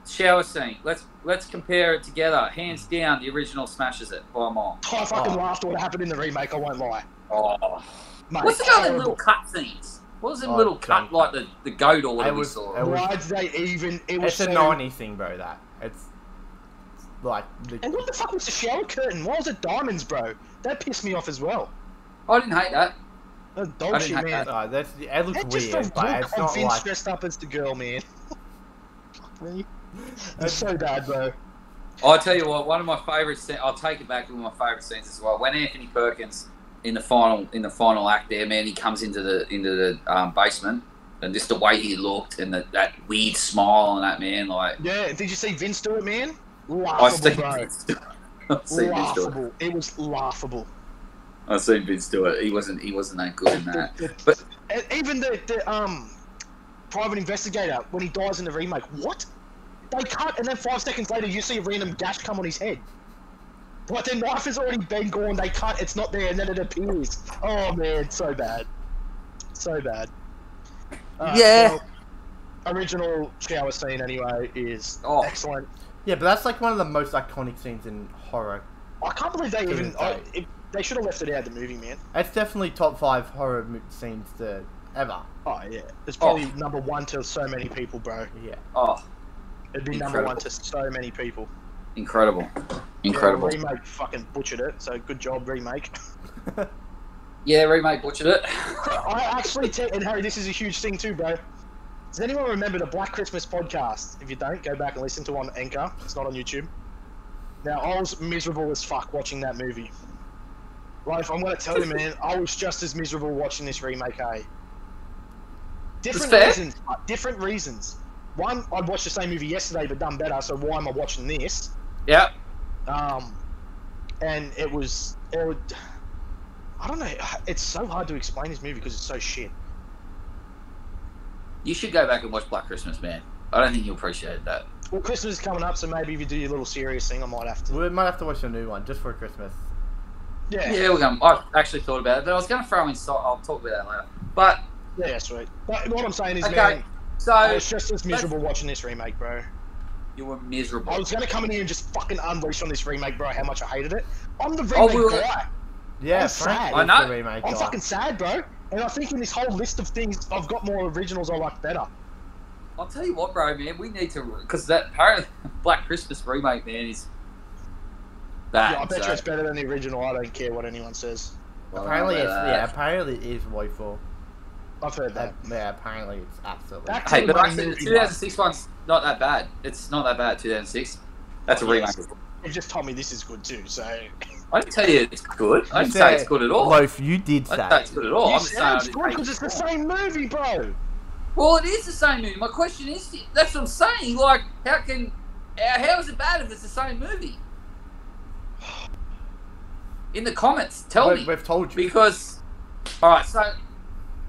shower scene. Let's compare it together. Hands down, the original smashes it by a mile. I fucking laughed at what happened in the remake. I won't lie. Oh. Mate, What's the going with terrible. little cut scenes? What was the Oh, little cut junk. like the goat or whatever we was- saw? it was- Why did they even? It was It's a so... 90s thing, bro, that. It's like... And what the fuck was the shower curtain? Why was it diamonds, bro? That pissed me off as well. I didn't hate that. That's I dog didn't shit, hate man. that. it looks That just weird, the but look it's of not Vince like... dressed up as the girl, man. Fuck me. That's so bad, bro. I'll tell you what. One of my favourite scenes. I'll take it back to one of my favourite scenes as well. When Anthony Perkins in the final act there, man, he comes into the basement, and just the way he looked and that weird smile on that man, like Yeah, did you see Vince do it, man? I Laughable, seen bro. Vince do it. I've seen Vince do it. Laughable. It was laughable. I've seen Vince do it. He wasn't that good in that. But And even the private investigator, when he dies in the remake, what? They cut, and then 5 seconds later, you see a random gash come on his head. Like, their knife has already been gone, they cut, it's not there, and then it appears. Oh, man, so bad. So bad. Yeah. Well, original shower scene, anyway, is Oh. excellent. Yeah, but that's like one of the most iconic scenes in horror. I can't believe they To even... this day. They should have left it out of the movie, man. It's definitely top 5 horror scenes to ever. Oh, yeah. It's probably number 1 to so many people, bro. Yeah. oh, It'd be number 1 to so many people. incredible. Yeah, remake fucking butchered it, so good job, remake. Yeah, remake butchered it. I actually, and Harry, this is a huge thing too, bro. Does anyone remember the Black Christmas podcast? If you don't, go back and listen to it on Anchor. It's not on YouTube. Now, I was miserable as fuck watching that movie. Like, I'm going to tell you, man, I was just as miserable watching this remake, eh? Different fair. reasons. Different reasons. One, I'd watched the same movie yesterday but done better, so why am I watching this? Yeah. And it was I don't know, it's so hard to explain this movie because it's so shit. You should go back and watch Black Christmas, man. I don't think you'll appreciate that. Well, Christmas is coming up, so maybe if you do your little serious thing, I might have to. We might have to watch a new one just for Christmas. Yeah, We're going. I actually thought about it, but I was going to throw in. I'll talk about that later. But yeah, sweet. But what I'm saying is, okay, man, so I was just as miserable watching this remake, bro. you were miserable. I was gonna come in here and just fucking unleash on this remake, bro, how much I hated it. I'm the Oh, remake we were- guy. Yeah, I'm Frank sad. is I know. the remake I'm guy. fucking sad, bro. And I think in this whole list of things, I've got more originals I like better. I'll tell you what, bro, man. We need to because that apparently Black Christmas remake, man, is bad. Yeah, I bet so- you it's better than the original. I don't care what anyone says. Well, Apparently I it's don't know about that. apparently it is woeful. I've heard that. Yeah, apparently it's absolutely. That's- Hey, but One actually, the movie, 2006 one's not that bad. It's not that bad. 2006. That's a remake. you just told me this is good too. So I didn't tell you it's good. I didn't say it's good at all. Loaf, you did I say. didn't say it's good at all. you I'm just said saying it's good because it's the same movie, bro. Well, it is the same movie. My question is, that's what I'm saying. Like, how is it bad if it's the same movie? In the comments, tell me. We've told you. Because, all right, so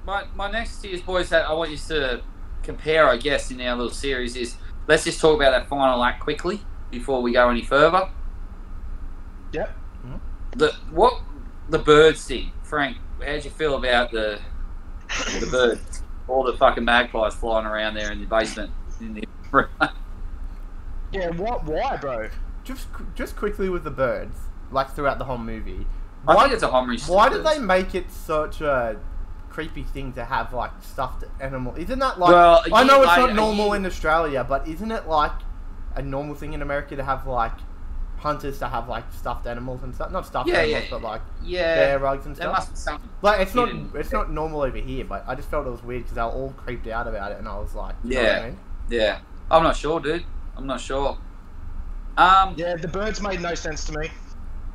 my next to you, boys, that I want you to compare, I guess, in our little series is, let's just talk about that final act quickly before we go any further. Yep. The birds thing, Frank. How'd you feel about the birds? All the fucking magpies flying around there in the basement. Yeah. Why, bro? Just quickly with the birds, like throughout the whole movie. I think it's a homage. Why did they make it such a creepy thing to have like stuffed animal? Isn't that like? Well, I know it's not normal in Australia, but isn't it like a normal thing in America to have like hunters to have like stuffed animals and stuff? Not stuffed animals, but like bear rugs and There stuff. must be something. Like it's not normal over here, but I just felt it was weird because they were all creeped out about it, and I was like, you know what I mean? Yeah. I'm not sure, dude. I'm not sure. Yeah, the birds made no sense to me.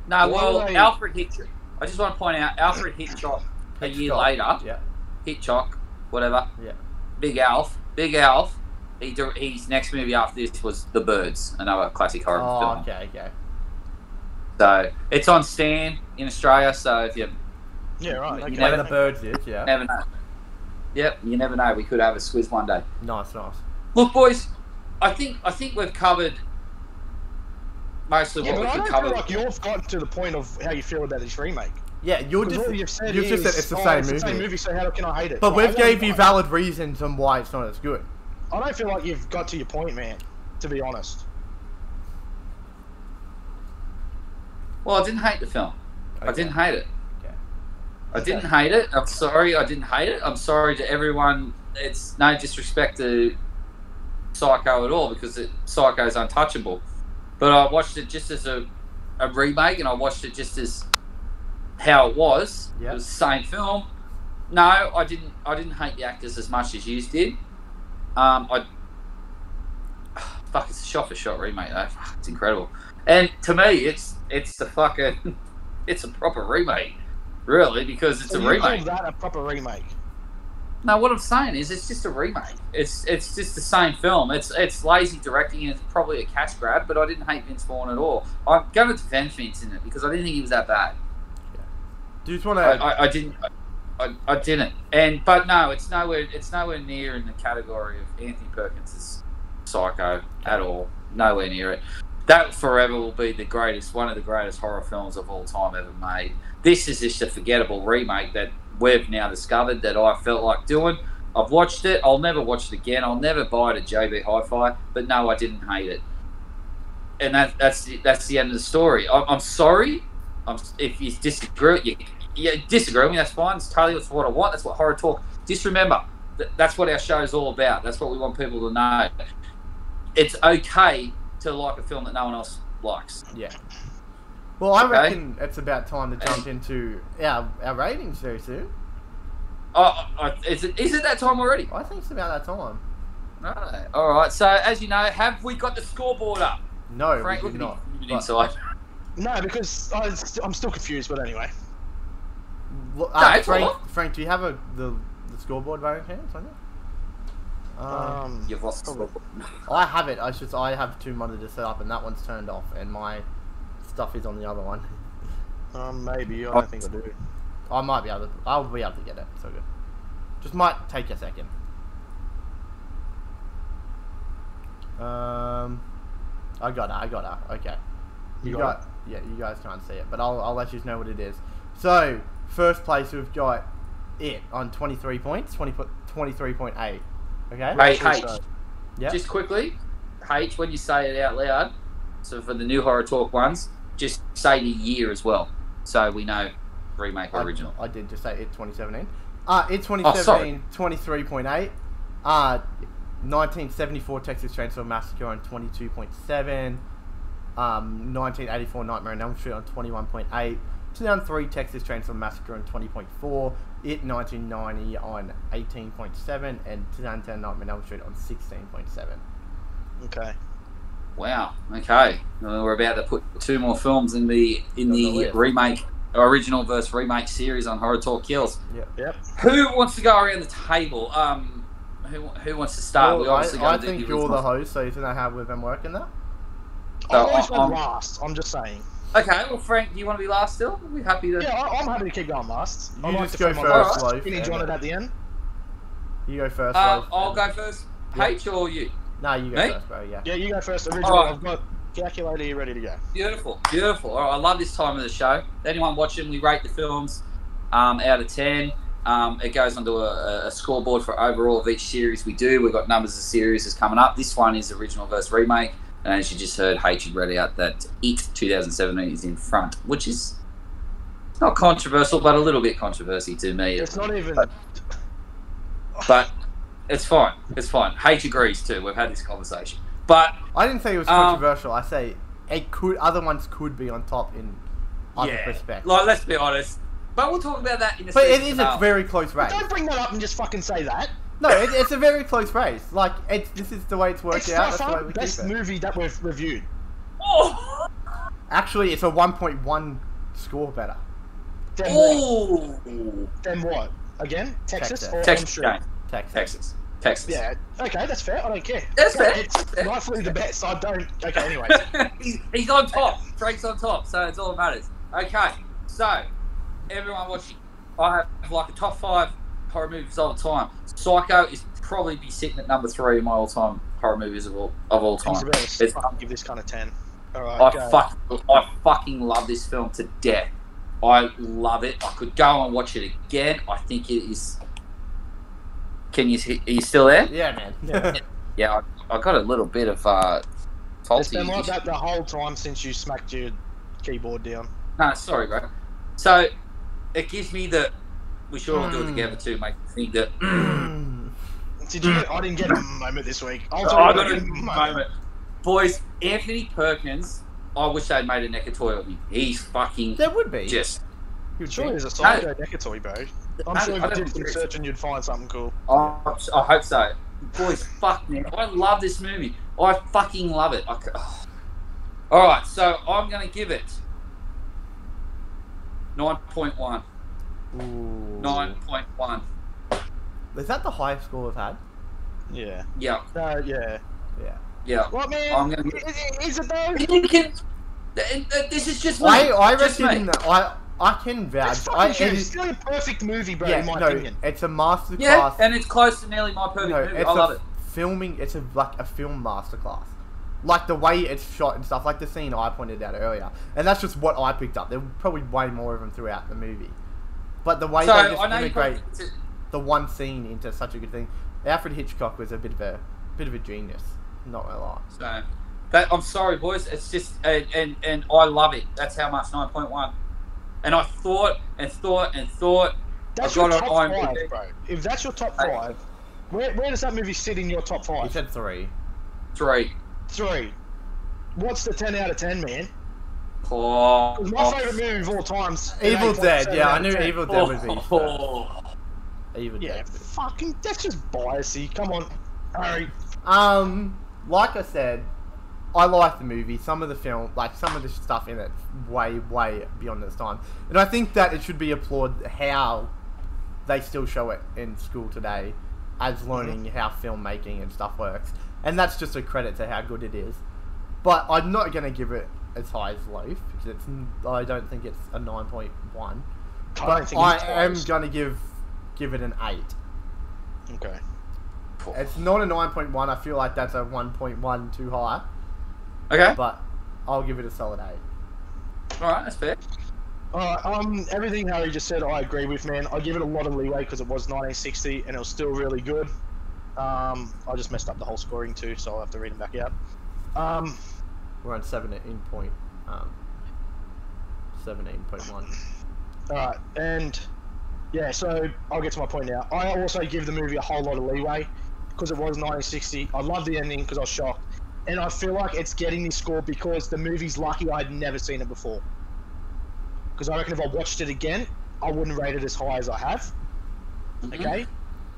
No, well, Why? Alfred Hitchcock. I just want to point out, Alfred Hitchcock. A year later, Yeah. Hitchcock, whatever. Yeah. Big Alf. His next movie after this was The Birds, another classic horror film. Okay. So it's on Stan in Australia. So if you right. You Okay. never the birds is, yeah. never know. Yep, you never know. We could have a squiz one day. Nice. Look, boys, I think we've covered mostly Yeah, what but we I could don't cover. feel like you've gotten to the point of how you feel about this remake. Yeah, Because all you've said you've just said it's the same movie. So how can I hate it? But Like, we've gave you valid reasons on why it's not as good. I don't feel like you've got to your point, man. To be honest. Well, I didn't hate the film. Okay. I didn't hate it. Okay. I didn't hate it. I'm sorry. I didn't hate it. I'm sorry to everyone. It's no disrespect to Psycho at all because Psycho is untouchable. But I watched it just as a remake, and I watched it just as how it was. Yep. It was the same film. No, I didn't hate the actors as much as you did. It's a shot-for-shot remake though. It's incredible. And to me, it's the fucking, it's a proper remake, really, because it's a remake. You call that a proper remake? No, what I'm saying is it's just a remake. It's just the same film. It's lazy directing and it's probably a cash grab, but I didn't hate Vince Vaughn at all. I'm going to defend Vince in it because I didn't think he was that bad. Yeah. Do you just want to? I didn't. But no, it's nowhere near in the category of Anthony Perkins' Psycho at all. Nowhere near it. That forever will be one of the greatest horror films of all time ever made. This is just a forgettable remake that we've now discovered that I felt like doing. I've watched it. I'll never watch it again. I'll never buy it at JB Hi-Fi. But no, I didn't hate it. And that's the end of the story. I'm sorry. If you disagree, disagree with me. That's fine. It's totally what I want. That's what Horror Talk. Just remember, that's what our show is all about. That's what we want people to know. It's okay to like a film that no one else likes. Yeah. Well, I reckon it's about time to jump into our ratings very soon. Is it that time already? I think it's about that time. All right. So, as you know, have we got the scoreboard up? No, Frank, we do look not. at me inside. No, because I'm still confused. But anyway. Frank, do you have the scoreboard by any chance on you? You've lost the scoreboard. I have it. I have two monitors set up, and that one's turned off, and my stuff is on the other one. Maybe. I don't think I do. I'll be able to get it. So good. Just might take a second. I got it. Okay. You guys can't see it, but I'll let you know what it is. So, first place we've got it on 23 points, 23.8. Okay? Hey, H. Yeah. Just quickly, H, when you say it out loud, so for the new Horror Talk ones, just say the year as well, so we know remake or original. I did just say it 2017. It 2017, 23.8. 1974 Texas Chainsaw Massacre on 22.7. 1984 Nightmare on Elm Street on 21.8. 2003 Texas Chainsaw Massacre on 20.4. It 1990 on 18.7. And 2010 Nightmare on Elm Street on 16.7. Okay. Wow. Okay. We're about to put 2 more films in the list. remake, original versus remake series on Horror Talk Kills. Yep. Who wants to go around the table? Who wants to start? Well, I think you're the host, so you know how we've been working that. I've always been last. I'm just saying. Okay. Well, Frank, do you want to be last still? We're happy to. Yeah, I'm happy to keep going last. You just go first, Loaf. Finish on it at the end. You go first, Loaf. I'll go first. H or you? No, you go first, bro. Yeah. Yeah, you go first. Original. Right. I've got calculator here ready to go. Beautiful. All right, I love this time of the show. Anyone watching, we rate the films out of 10. It goes onto a scoreboard for overall of each series we do. We've got numbers of series is coming up. This one is original versus remake. And as you just heard, H had read out that It 2017 is in front, which is not controversial, but a little bit controversy to me. It's not even... But it's fine. It's fine. H agrees too. We've had this conversation. But I didn't say it was controversial. I say it could. Other ones could be on top in other respects. Like, let's be honest. But we'll talk about that in a But second. it is a very close race. Don't bring that up and just fucking say that. No, it's a very close race. Like, this is the way it's worked out. That's the way we best keep it. movie that we've reviewed. Oh! Actually, it's a 1.1 score better. Then Oh! what? Then what? Again? Texas? Or Texas. Texas. Texas. Yeah, okay, that's fair. I don't care. That's fair. It's rightfully the best. I don't... Okay, anyways. He's on top. Frank's on top, so it's all that matters. Okay, so, everyone watching, I have like a top 5 horror movies all the time. Psycho is probably be sitting at number 3 in my all-time horror movies of all time. I'll give this kind of 10. Alright, I fucking love this film to death. I love it. I could go and watch it again. I think it is... Are you still there? Yeah, man. Yeah, I got a little bit of It's been like that the whole time since you smacked your keyboard down. No, sorry, bro. So, it gives me the... We should all do it together too, make me think that... Did you? I didn't get a moment this week. I got a moment. Boys, Anthony Perkins, I wish they'd made a NECA toy of him. He's fucking... There would be. Just... Sure, there's a Psycho NECA toy, bro. I'm sure if you did some searching, you'd find something cool. I hope so. Boys, fuck, man. I love this movie. I fucking love it. Alright, so I'm going to give it 9.1. Ooh. 9.1. Is that the highest score we've had? Yeah. Yeah. Yeah. Yeah. What, man? I'm gonna... Is it though? You can... This is just me. I just reckon me. I can vouch. It's still a perfect movie, bro, in my opinion. It's a masterclass. Yeah, and it's close to nearly my perfect movie. I love it. It's like a film masterclass. Like the way it's shot and stuff, like the scene I pointed out earlier. And that's just what I picked up. There were probably way more of them throughout the movie. But the way they just integrate the one scene into such a good thing. Alfred Hitchcock was a bit of a genius. Not gonna lie. So, I'm sorry, boys. It's just, and I love it. That's how much, 9.1. And I thought. That's your top 5, bro. If that's your top 5, where does that movie sit in your top 5? He said 3. 3. What's the 10 out of 10, man? Oh. Because my favourite movie of all time's Evil Dead. Yeah, I knew Evil Dead would be. Evil Dead. Fucking, that's just biasy. Come on, Harry. Like I said, I like the movie. Some of the film, like some of the stuff in it, way beyond its time. And I think that it should be applauded how they still show it in school today, as learning how filmmaking and stuff works. And that's just a credit to how good it is. But I'm not going to give it as high as Loaf, because I don't think it's a 9.1. But I am going to give it an 8. Okay. It's not a 9.1. I feel like that's a 1.1 too high. Okay. But I'll give it a solid 8. Alright, that's fair. Everything Harry just said, I agree with, man. I give it a lot of leeway because it was 1960 and it was still really good. I just messed up the whole scoring too, so I'll have to read them back out. We're on 17.1. Alright, and yeah, so I'll get to my point now. I also give the movie a whole lot of leeway because it was 1960. I love the ending because I was shocked. And I feel like it's getting this score because the movie's lucky I'd never seen it before. Because I reckon if I watched it again, I wouldn't rate it as high as I have. Okay?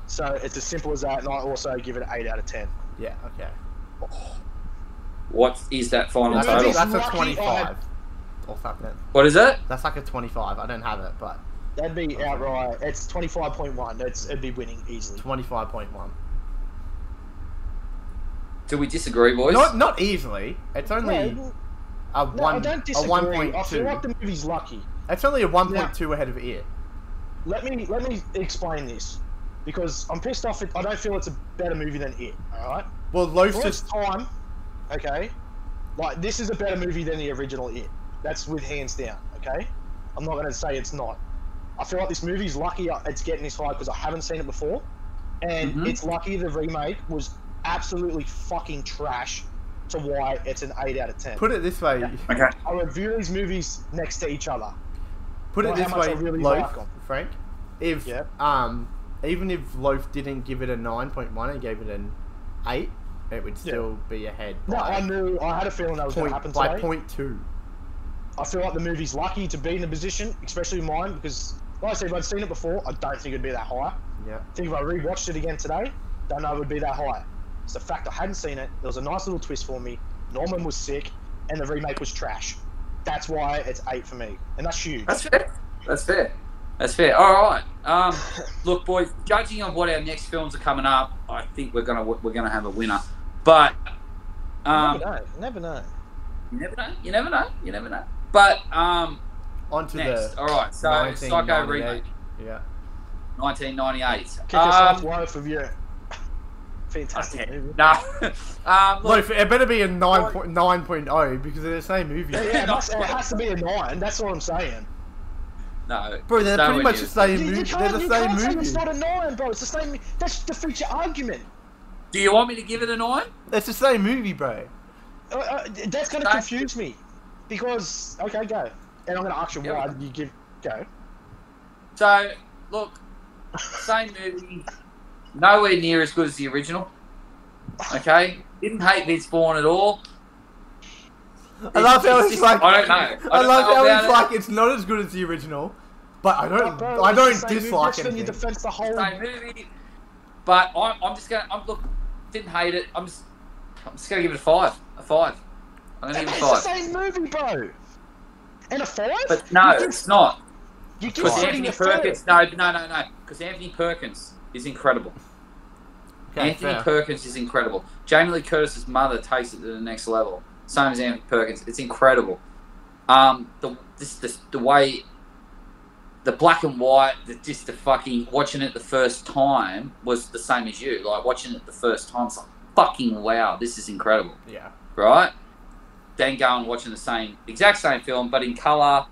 So it's as simple as that, and I also give it an 8 out of 10. Yeah, okay. What is that final That's total? a Lucky 25 or something. What is it? That's like a 25. I don't have it, but That'd be outright. It's 25.1. It'd be winning easily. 25.1. Do we disagree, boys? Not easily. It's only I don't disagree. a 1.2. I feel like the movie's lucky. It's only a 1.2 ahead of it. Let me explain this, because I'm pissed off. I don't feel it's a better movie than It. All right. Well, Loaf's First time, okay. Like, this is a better movie than the original It. That's with hands down. Okay. I'm not gonna say it's not. I feel like this movie's lucky it's getting this high because I haven't seen it before, and it's lucky the remake was absolutely fucking trash to why it's an 8 out of 10. Put it this way. Okay. I review these movies next to each other. Put it Not this how much way, I really Loaf, like 'em. Frank. If even if Loaf didn't give it a 9.1 and gave it an 8, it would still be ahead. No, I had a feeling that was going to happen today. By 0.2. I feel like the movie's lucky to be in the position, especially mine, because, like I said, if I'd seen it before, I don't think it'd be that high. Yeah. I think if I rewatched it again today, don't know it would be that high. It's the fact I hadn't seen it. There was a nice little twist for me. Norman was sick, and the remake was trash. That's why it's 8 for me, and that's huge. That's fair. That's fair. That's fair. All right. Look, boys. Judging on what our next films are coming up, I think we're gonna have a winner. But Never know. You never know. But On to next. the All right. So Psycho remake, 1998. Kick yourself life of your fantastic movie. Nah. Loaf, it better be a 9.0 because they're the same movie. Yeah, it has to be a 9. That's what I'm saying. No. Bro, they're pretty much the same You movie. can't, They're the you same can't say movie. it's not a 9, bro. It's the same. That's the feature argument. Do you want me to give it a 9? It's the same movie, bro. That's going to confuse me. Because, okay, go. And I'm going to ask you why you go. So, look, same movie, nowhere near as good as the original. Okay? Didn't hate Vince Vaughn at all. I love how it's like. I don't know. I love how it's like it's not as good as the original, but I don't dislike it. You defense the whole same movie, but I'm just gonna. Look, didn't hate it. I'm just gonna give it a 5. A 5. I'm gonna give it a 5. It's the same movie, bro. And a 5? But no, it's not. You keep Because saying Anthony a Perkins. No. Because Anthony Perkins is incredible. Okay, Anthony fair. Perkins is incredible. Jamie Lee Curtis's mother takes it to the next level. Same as Anthony Perkins. It's incredible. The way, the black and white, just the fucking watching it the first time was the same as you. Like watching it the first time, it's like fucking wow, this is incredible. Yeah. Right. Then go and watching the exact same film, but in color,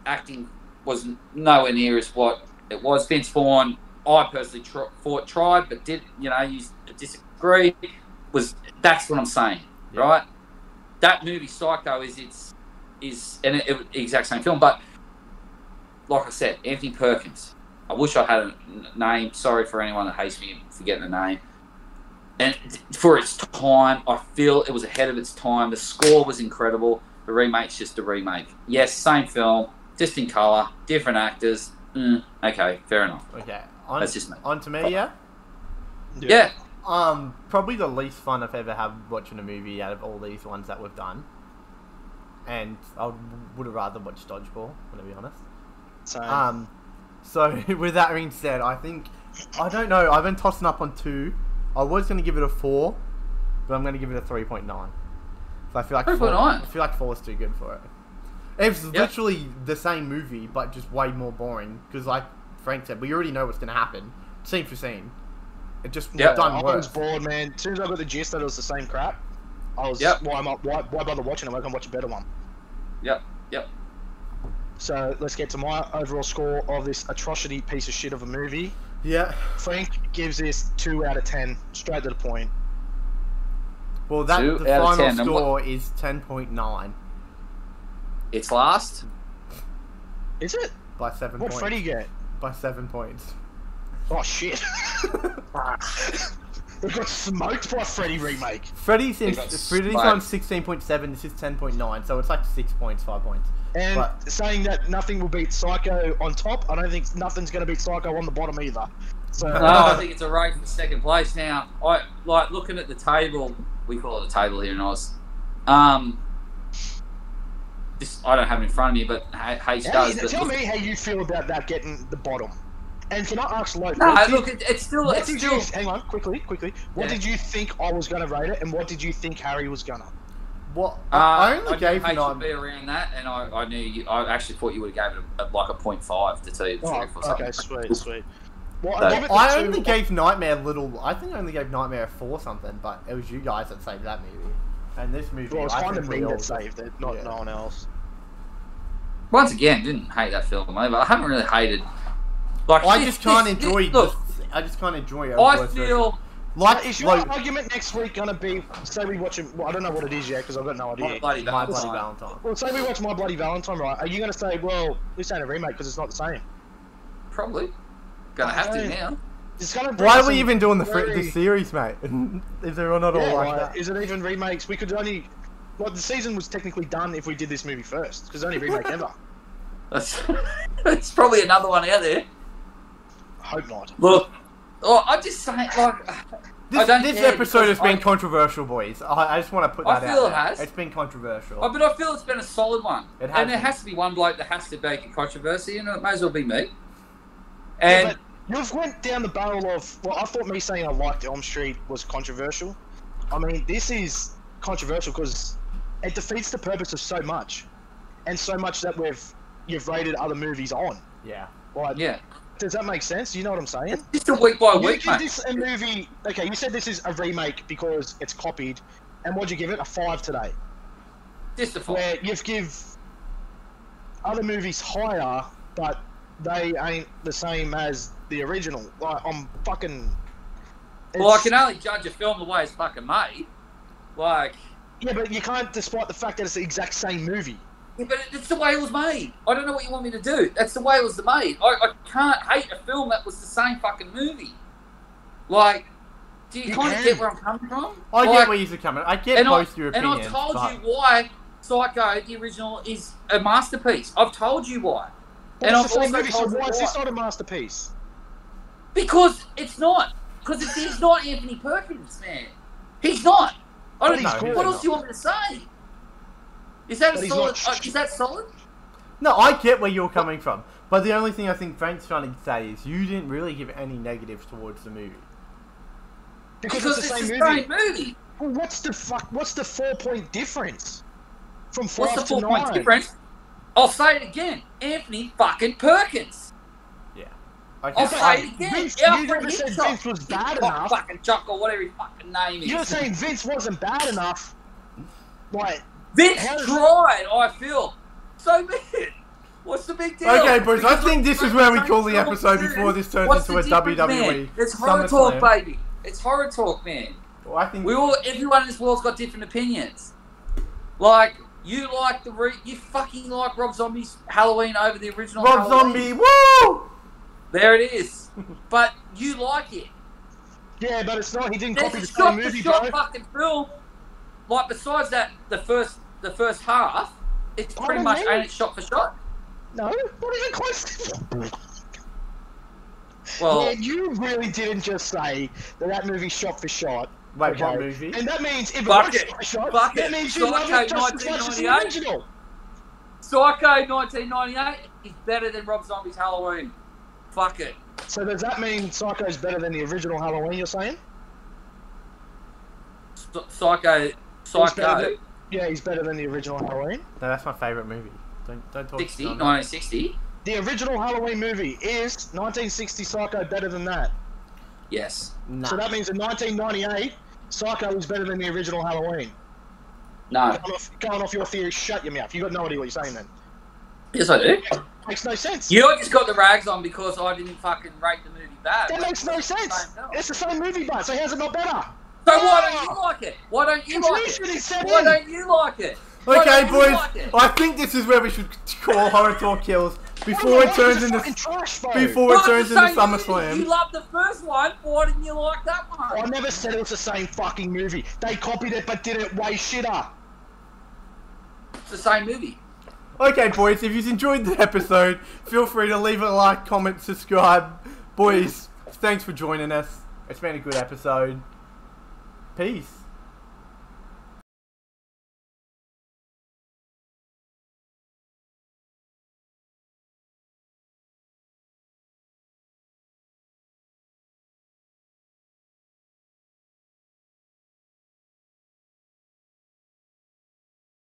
acting was nowhere near as what it was. Vince Vaughn, I personally tried, but did you disagree? That's what I'm saying, right? That movie Psycho is exact same film, but like I said, Anthony Perkins. I wish I had a name. Sorry for anyone that hates me for getting the name. And for its time, I feel it was ahead of its time. The score was incredible. The remake's just a remake. Yes, same film, just in colour, different actors. Okay, fair enough. Okay. That's just me. On to me, yeah? Yeah. Probably the least fun I've ever had watching a movie out of all these ones that we've done. And I would have rather watched Dodgeball, to be honest. Same. So with that being said, I don't know, I've been tossing up on 2. I was going to give it a 4, but I'm going to give it a 3.9. So I feel like 4 is too good for it. It's literally the same movie, but just way more boring. Because like Frank said, we already know what's going to happen, scene for scene. It just done I worse. was bored, man. As soon as I got the gist that it was the same crap, I was why bother watching it? I can watch a better one. Yep. So let's get to my overall score of this atrocity piece of shit of a movie. Yeah. Frank gives this 2 out of 10, straight to the point. Well, the final score is 10.9. It's last? Is it? By 7 points. What Freddy get? By 7 points. Oh shit! We got smoked by Freddy remake. Freddy's on 16.7. This is 10.9, so it's like 6 points, 5 points. And saying that nothing will beat Psycho on top, I don't think nothing's going to beat Psycho on the bottom either. So no, I think it's a race for second place now. I like looking at the table. We call it a table here in Oz. This I don't have it in front of me, but H does. Tell me how you feel about that getting the bottom. And can I ask, like, no, look, it's still. Hang on, quickly. What did you think I was going to rate it, and what did you think Harry was going to? What? I only gave H nine. would be around that, and I knew you. I actually thought you would have gave it like a 0.5 to tell you the truth or something. Okay, sweet. Well, I only gave Nightmare I think I only gave Nightmare a 4 something, but it was you guys that saved that movie. And this movie, well, it's I kind of think me that saved it, not no one else. Once again, didn't hate that film either. I haven't really hated. Like, I just can't enjoy it. I just can't enjoy it. I feel. Like, is your argument next week gonna be? Say we watch it. Well, I don't know what it is yet because I've got no idea. My Bloody Valentine. Well, say we watch My Bloody Valentine, right? Are you gonna say, well, this ain't a remake because it's not the same? Probably. Gonna have to now. It's gonna Why are we even doing the series, mate? Is there not all like that? Is it even remakes? We could only. Well, the season was technically done if we did this movie first because only remake ever. That's probably another one out there. Hope not. Look, I'm just saying, like, this episode has been controversial, boys. I just want to put that out. I feel it has. It's been controversial. But I feel it's been a solid one. And there has to be one bloke that has to make a controversy, and it may as well be me. And you've went down the barrel of. Well, I thought me saying I liked Elm Street was controversial. I mean, this is controversial because it defeats the purpose of so much, and so much that you've rated other movies on. Yeah. Like, yeah. Does that make sense? You know what I'm saying? It's just a week by week, mate. This a movie. Okay, you said this is a remake because it's copied, and what'd you give it? A 5 today. Just a 5. Where you've give other movies higher, but they ain't the same as the original. Like, I'm fucking. Well, I can only judge a film the way it's fucking made. Like. Yeah, but you can't, despite the fact that it's the exact same movie. Yeah, but it's the way it was made. I don't know what you want me to do. That's the way it was made. I can't hate a film that was the same fucking movie. Like, do you kind of get where I'm coming from? I get where you're coming. I get both your opinions. And I've told you why Psycho, the original, is a masterpiece. I've told you why. And I've also told you why is this not a masterpiece? Because it's not. Because he's not Anthony Perkins, man. He's not. I don't know. What else do you want me to say? Is that solid? Is that solid? No, I get where you're coming from, but the only thing I think Frank's trying to say is you didn't really give any negatives towards the movie. Because it's the same movie. Well, what's the 4-point difference from 5 to 9? What's the 4-point difference? I'll say it again. Anthony fucking Perkins. Yeah. Okay. I'll say it again. You never said Vince was bad enough. Fucking Chuck or whatever his fucking name is. You're saying Vince wasn't bad enough. Like. Vince tried, I feel. So bad. What's the big deal? Okay, boys, I think this is where we call the episode before this turns into a WWE. Man? It's horror talk, baby. It's horror talk, man. Well, I think everyone in this world's got different opinions. Like, you like you fucking like Rob Zombie's Halloween over the original Rob Halloween. Zombie, woo! There it is. But you like it. Yeah, but it's not. He didn't copy the same movie, bro. Fucking film. Like, besides that, the first half, it's pretty much ain't it shot for shot. No, not even close. Well, yeah, you really didn't just say that movie's shot for shot. Wait, what movie? And that means if it was shot for shot, that means you love it just as much as the original. Psycho 1998 is better than Rob Zombie's Halloween. Fuck it. So does that mean Psycho's better than the original Halloween? You're saying? Psycho. Yeah, he's better than the original Halloween. No, that's my favourite movie. Don't talk. 1960. The original Halloween movie is 1960 Psycho better than that. Yes. Nah. So that means in 1998, Psycho is better than the original Halloween. No. Going off your theory, shut your mouth. You got no idea what you're saying then. Yes, I do. Makes no sense. You just got the rags on because I didn't fucking rate the movie bad. That makes no sense. It's the same movie, but so how's it not better? So why don't you like it? Why don't you like it? Why don't you like it? Okay, boys, I think this is where we should call Horror Talk Kills before it turns into SummerSlam. You loved the first one. Why didn't you like that one? I never said it was the same fucking movie. They copied it but did it way shitter. It's the same movie. Okay, boys, if you've enjoyed the episode, feel free to leave a like, comment, subscribe. Boys, thanks for joining us. It's been a good episode. Peace.